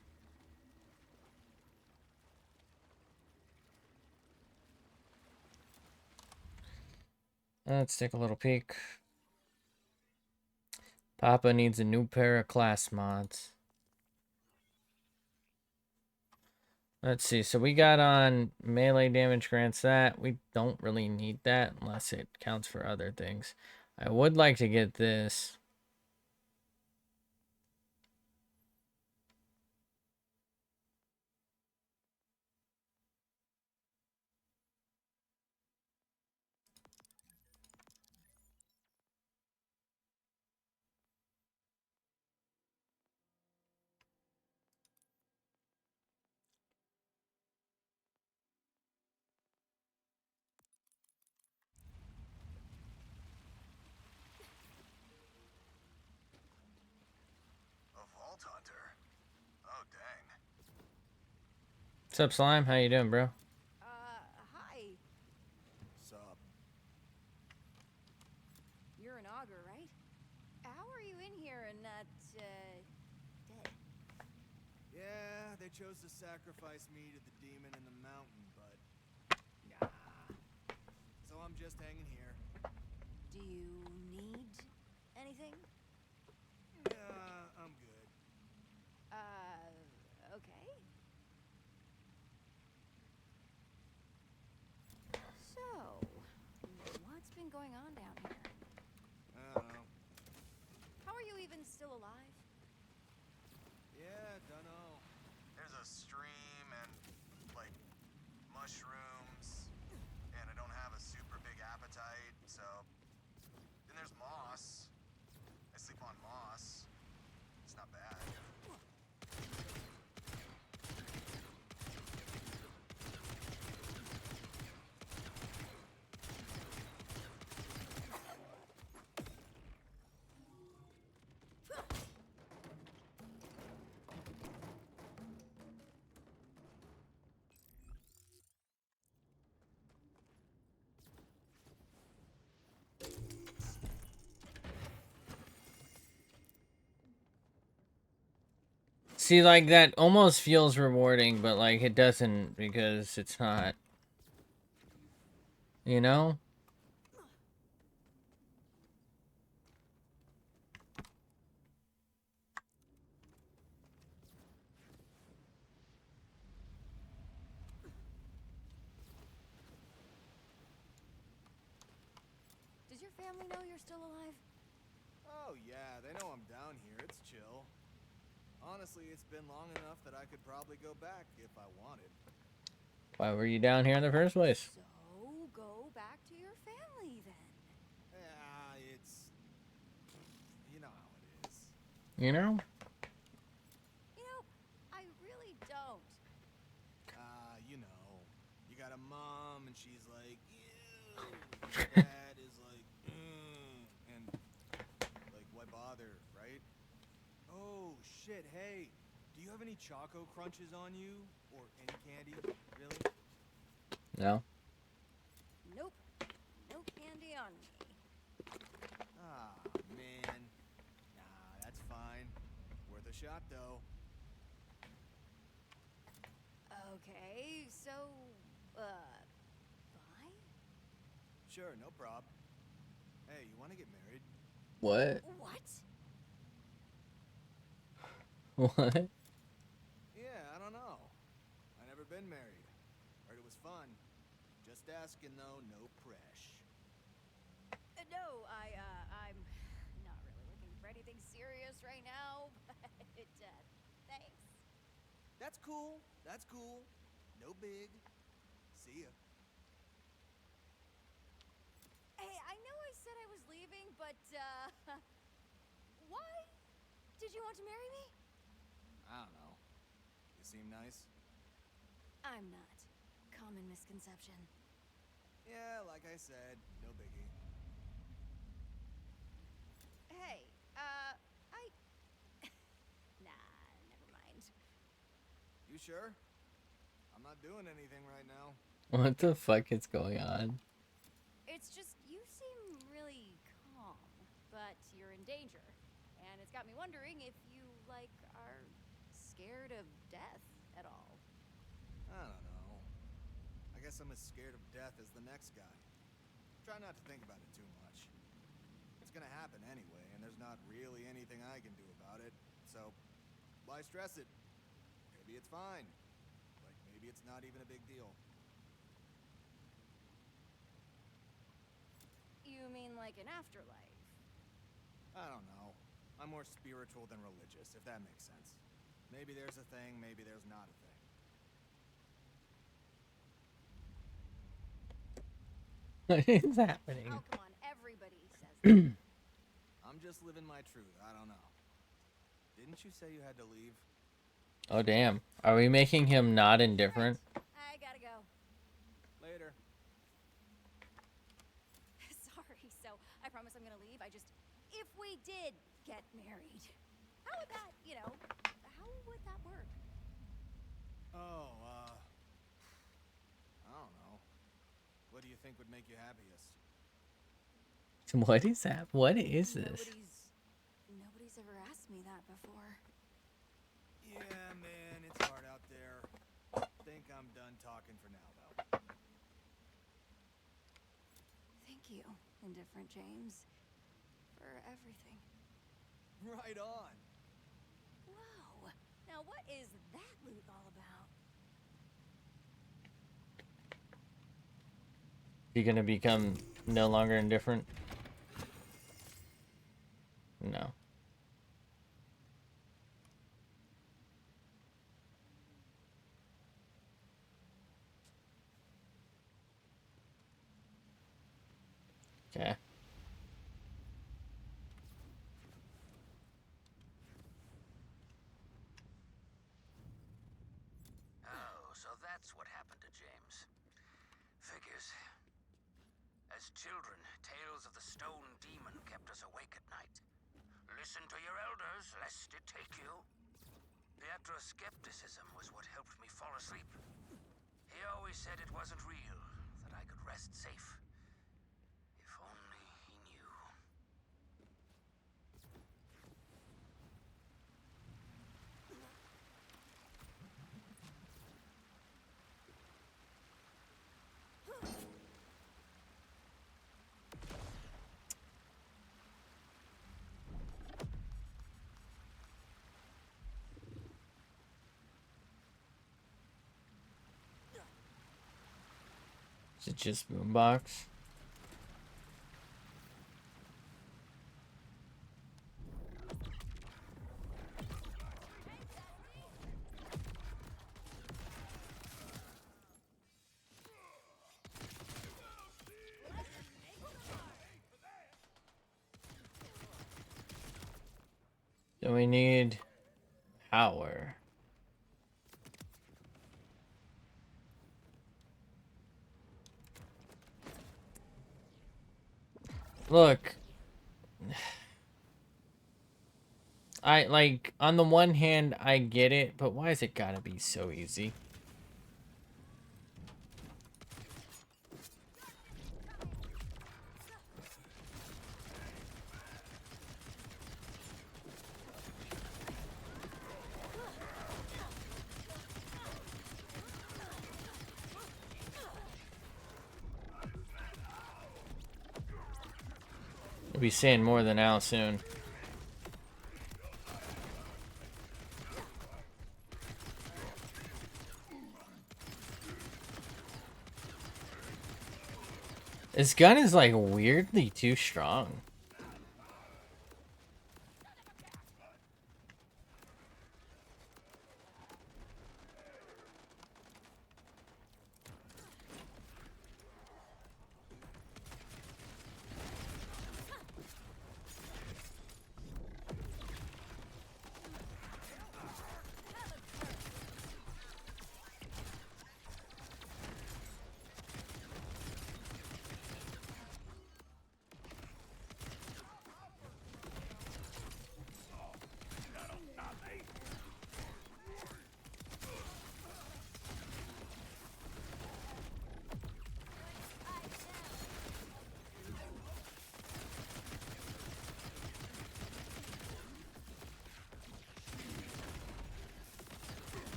Let's take a little peek. Papa needs a new pair of class mods. Let's see, so we got on melee damage grants that. We don't really need that unless it counts for other things. I would like to get this. A Vault Hunter? Oh, dang. What's up, Slime? How you doing, bro? Hi. Sup? You're an augur, right? How are you in here and not, dead? Yeah, they chose to sacrifice me to the demon in the mountain, but nah. So I'm just hanging here. Do you need anything? I'm good. Okay. So, what's been going on down here? I don't know. How are you even still alive? Yeah, dunno. There's a stream and, like, mushrooms, and I don't have a super big appetite, so... Then there's moss. I sleep on moss. It's not bad. See, like, that almost feels rewarding, but, like, it doesn't because it's not. You know? Does your family know you're still alive? Oh yeah, they know I'm down here. It's chill. Honestly, it's been long enough that I could probably go back if I wanted. Why were you down here in the first place? So go back to your family then. Yeah, it's... You know how it is. You know? You know, I really don't. You know. You got a mom and she's like, ew. Your dad is like, and like, why bother, right? Oh, shit, hey. Do you have any Choco Crunches on you? Or any candy, really? No. Nope. No candy on me. Ah, man. Nah, that's fine. Worth a shot, though. Okay, so, bye? Sure, no prob. Hey, you want to get married? What? What? What? Yeah, I don't know. I never been married. Heard it was fun. Just asking, though, no presh. No, I'm not really looking for anything serious right now, but, thanks. That's cool. That's cool. No big. See ya. Hey, I know I said I was leaving, but, why did you want to marry me? I don't know. You seem nice. I'm not. Common misconception. Yeah, like I said, no biggie. Hey, nah, never mind. You sure? I'm not doing anything right now. What the fuck is going on? It's just, you seem really calm, but you're in danger. And it's got me wondering if you, like, are scared of death at all. I don't know. I guess I'm as scared of death as the next guy. Try not to think about it too much. It's gonna happen anyway, and there's not really anything I can do about it. So, why stress it? Maybe it's fine. Like, maybe it's not even a big deal. You mean like an afterlife? I don't know. I'm more spiritual than religious, if that makes sense. Maybe there's a thing, maybe there's not a thing. What is happening? Oh, come on, everybody says that. I'm just living my truth, I don't know. Didn't you say you had to leave? Oh damn. Are we making him not indifferent? I gotta go. Later. Sorry, so I promise I'm gonna leave. If we did get married, how would that, how would that work? Oh, I don't know. What do you think would make you happiest? What is that? What is this? Nobody's ever asked me that before. Yeah, man, it's hard out there. Think I'm done talking for now, though. Thank you, Indifferent James, for everything. Right on. Whoa! Now what is that loot all about? You gonna become no longer indifferent? No. Okay. Oh, so that's what happened to James. Figures. As children, tales of the stone demon kept us awake at night. Listen to your elders, lest it take you. The actor-skepticism was what helped me fall asleep. He always said it wasn't real, that I could rest safe. If only he knew. Is it just boombox? So we need power. Look. I, like, on the one hand, I get it, but why is it gotta be so easy? We'll be seeing more than Al soon. This gun is like weirdly too strong.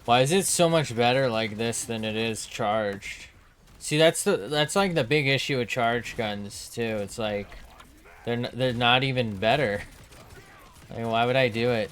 Why is it so much better like this than it is charged? See, that's like the big issue with charged guns too. It's like they're not even better. Like, why would I do it?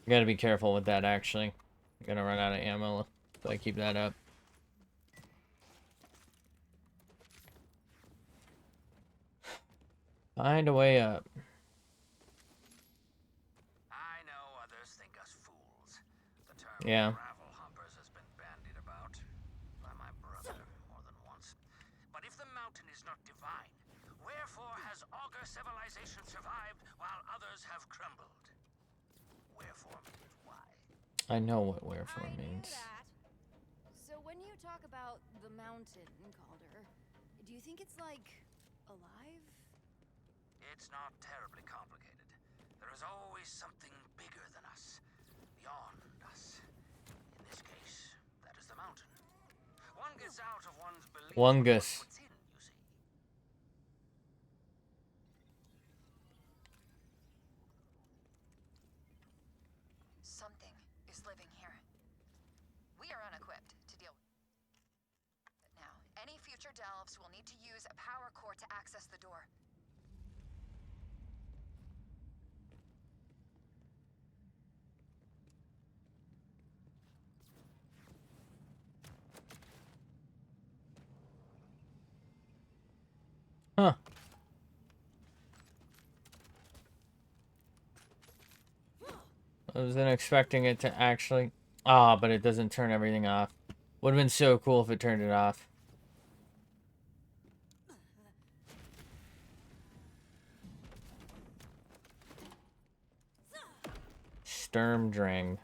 Gotta be careful with that, actually. I'm gonna run out of ammo if I keep that up. Find a way up. I know others think us fools. The term Yeah. gravel hoppers has been bandied about by my brother more than once. But if the mountain is not divine, wherefore has augur civilization survived while others have crumbled? Wherefore means why. I know what wherefore I knew means. that. So when you talk about the mountain, Calder, do you think it's like alive? It's not terribly complicated. There is always something bigger than us, beyond us. In this case, that is the mountain. One gets out of one's belief Wungus. what's in, you see. Something is living here. We are unequipped to deal with it now. Any future delves will need to use a power core to access the door. Huh. I wasn't expecting it to actually... Ah, but it doesn't turn everything off. Would have been so cool if it turned it off. Sturmdring.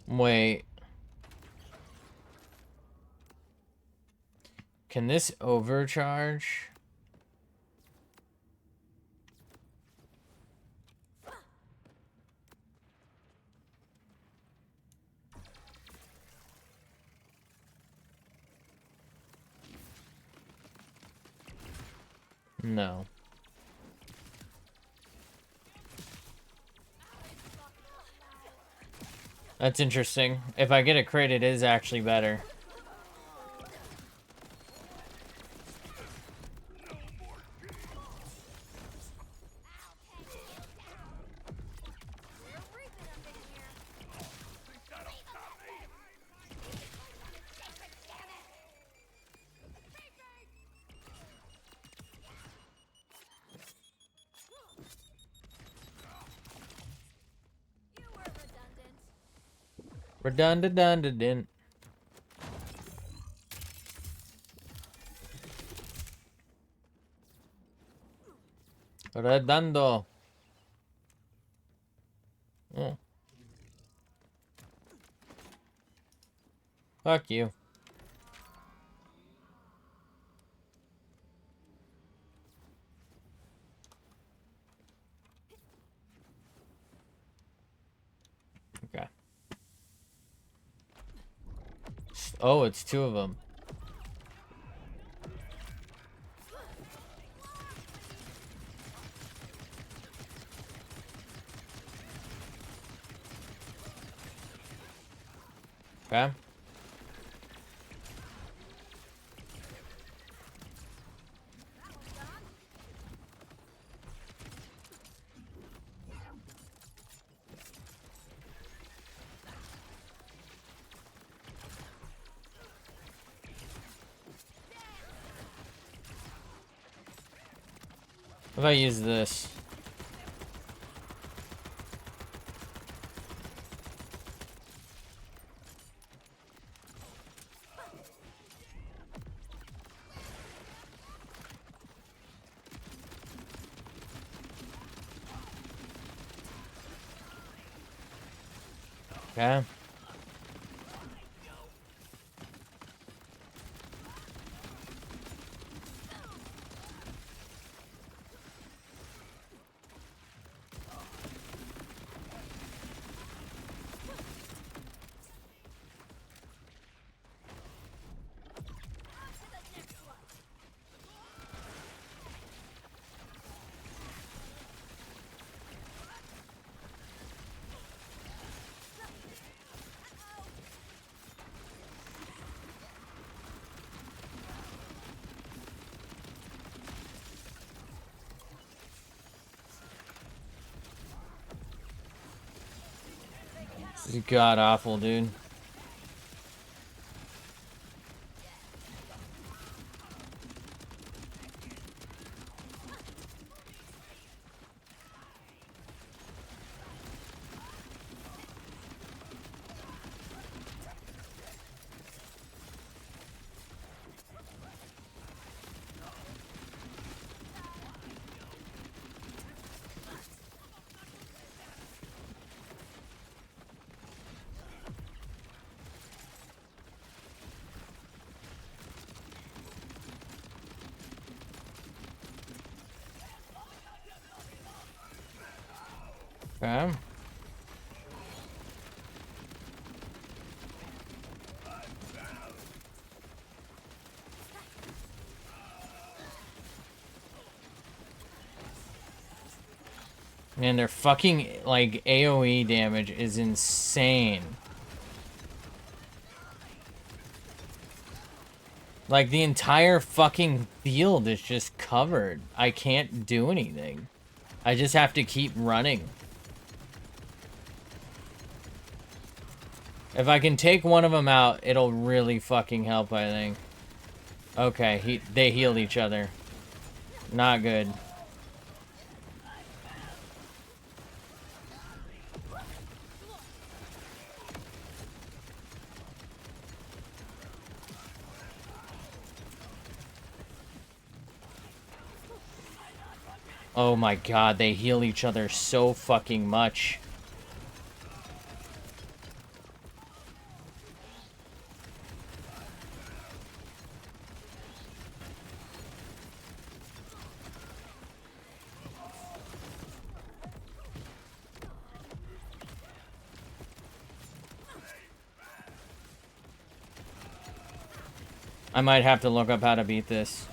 Wait. Can this overcharge? No. That's interesting. If I get a crit, it is actually better. Redundant. Redondo. Oh. Fuck you. Okay. Oh, it's two of them. Okay. If I use this. Okay. This is god awful, dude. Okay. Man, their fucking, like, AoE damage is insane. Like, the entire fucking field is just covered. I can't do anything. I just have to keep running. If I can take one of them out, it'll really fucking help, I think. Okay, they healed each other. Not good. Oh my god, they heal each other so fucking much. I might have to look up how to beat this.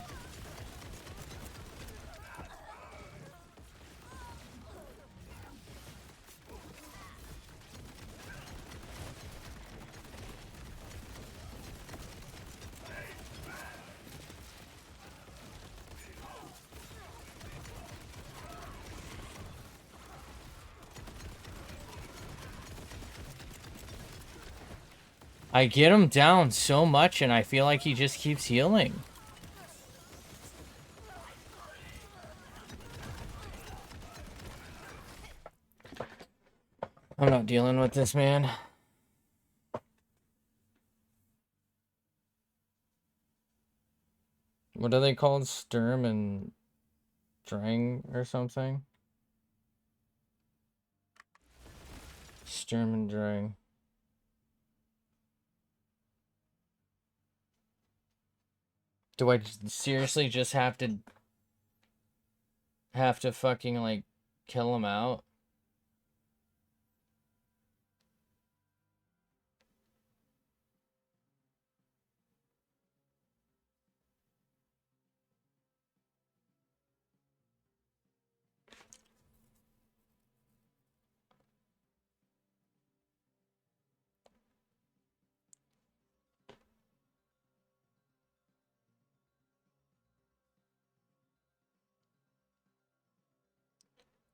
I get him down so much and I feel like he just keeps healing. I'm not dealing with this, man. What are they called? Sturm and Drang or something? Sturm and Drang. Do I seriously just have to fucking like kill him out?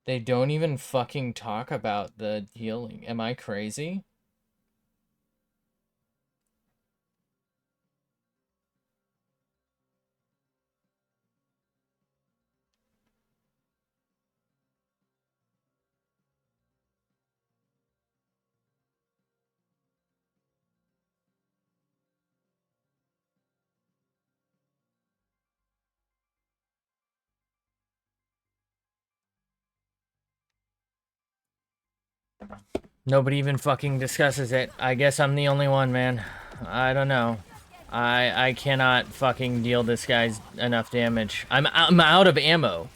They don't even fucking talk about the healing. Am I crazy? Nobody even fucking discusses it. I guess I'm the only one, man. I don't know. I cannot fucking deal this guy's enough damage. I'm out of ammo.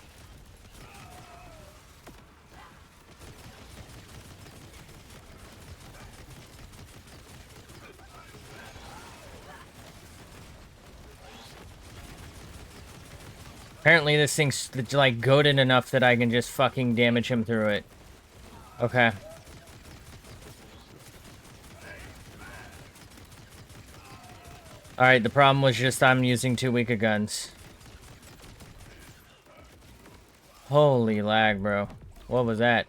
Apparently this thing's like goated enough that I can just fucking damage him through it. Okay. Alright, the problem was just I'm using too weak of guns. Holy lag, bro. What was that?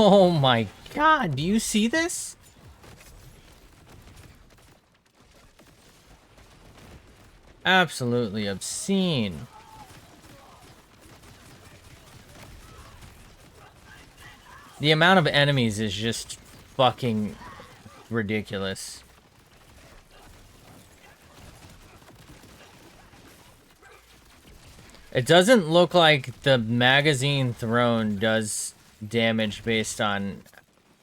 Oh my god, do you see this? Absolutely obscene. The amount of enemies is just fucking ridiculous. It doesn't look like the magazine thrown does damage based on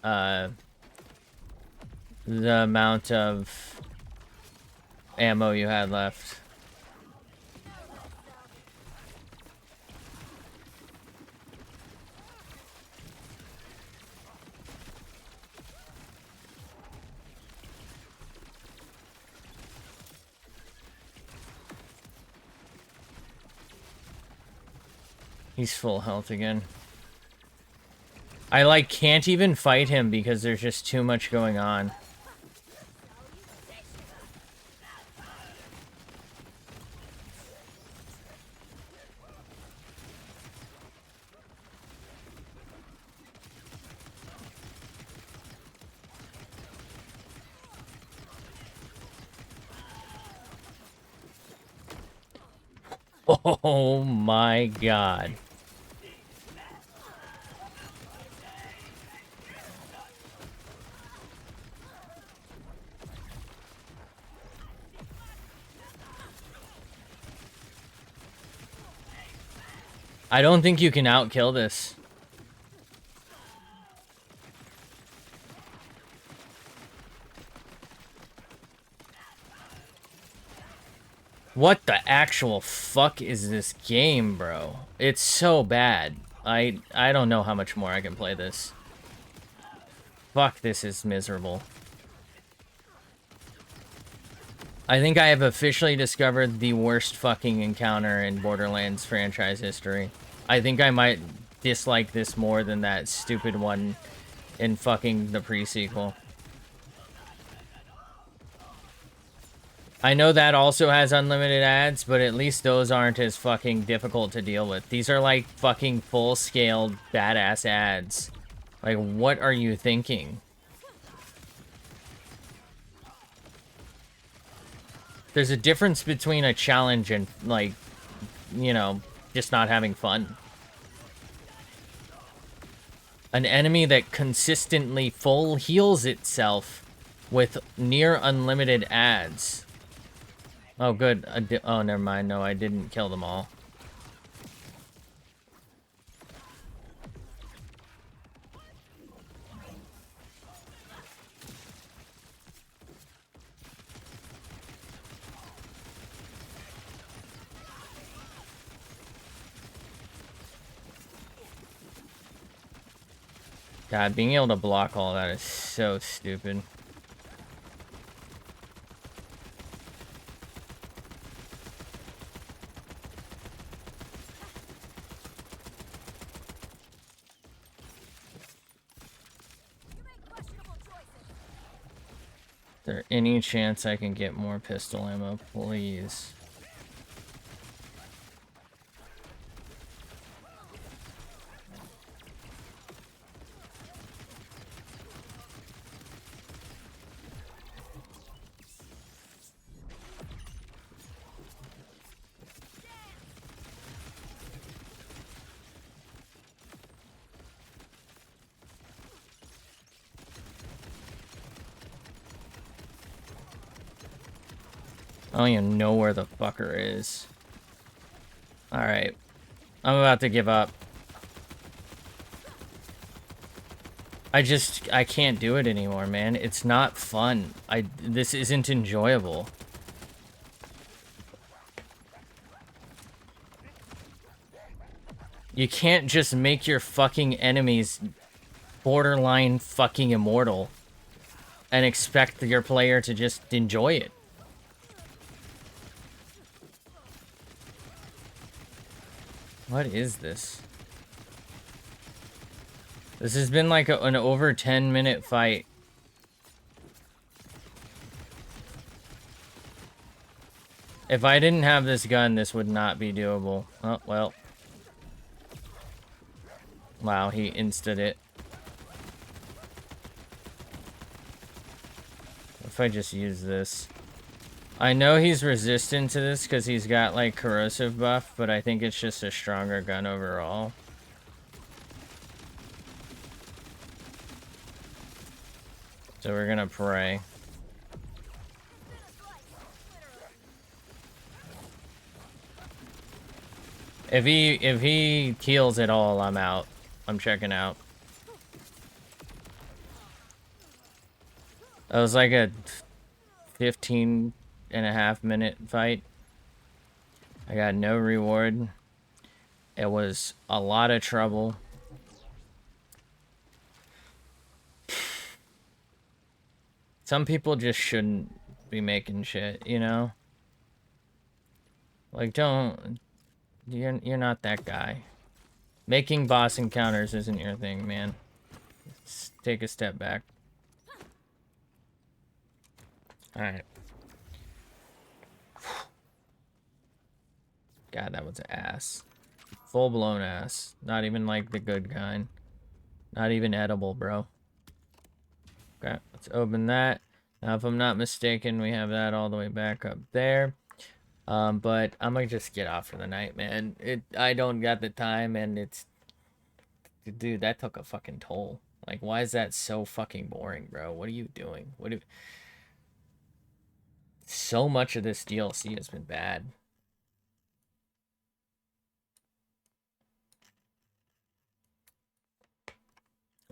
the amount of ammo you had left. He's full health again. I, like, can't even fight him because there's just too much going on. Oh my god. I don't think you can outkill this. What the actual fuck is this game, bro? It's so bad. I don't know how much more I can play this. Fuck, this is miserable. I think I have officially discovered the worst fucking encounter in Borderlands franchise history. I think I might dislike this more than that stupid one in fucking the pre-sequel. I know that also has unlimited ads, but at least those aren't as fucking difficult to deal with. These are like fucking full-scale badass ads. Like, what are you thinking? There's a difference between a challenge and, like, you know, just not having fun. An enemy that consistently full heals itself with near unlimited ads. Oh, good. Oh, never mind. No, I didn't kill them all. God, being able to block all that is so stupid. Is there any chance I can get more pistol ammo, please? I don't even know where the fucker is. Alright. I'm about to give up. I can't do it anymore, man. It's not fun. This isn't enjoyable. You can't just make your fucking enemies borderline fucking immortal and expect your player to just enjoy it. What is this? This has been like an over 10-minute fight. If I didn't have this gun, this would not be doable. Oh, well. Wow, he insta'd it. If I just use this. I know he's resistant to this because he's got like corrosive buff, but I think it's just a stronger gun overall. So we're gonna pray. If he heals at all, I'm out. I'm checking out. That was like a 15.5-minute fight. I got no reward. It was a lot of trouble. Some people just shouldn't be making shit, you know? Like, don't... You're not that guy. Making boss encounters isn't your thing, man. Let's take a step back. Alright. God, that was ass. Full-blown ass. Not even like the good kind. Not even edible, bro. Okay, let's open that. Now, if I'm not mistaken, we have that all the way back up there. But I'm gonna just get off for the night, man. I don't got the time, and it's... Dude, that took a fucking toll. Like, why is that so fucking boring, bro? What are you doing? So much of this DLC has been bad.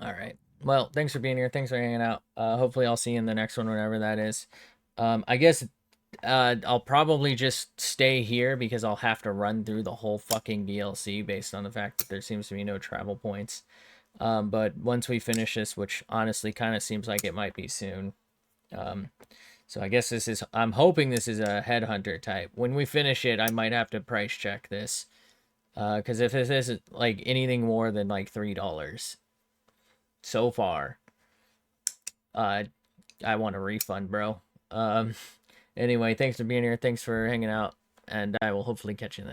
Alright. Well, thanks for being here. Thanks for hanging out. Hopefully I'll see you in the next one, whenever that is. I guess I'll probably just stay here because I'll have to run through the whole fucking DLC based on the fact that there seems to be no travel points. But once we finish this, which honestly kind of seems like it might be soon, So I guess this is, I'm hoping this is a headhunter type. When we finish it, I might have to price check this. Because if this isn't like anything more than like $3 so far, I want a refund, bro. Anyway, thanks for being here. Thanks for hanging out. And I will hopefully catch you in the next.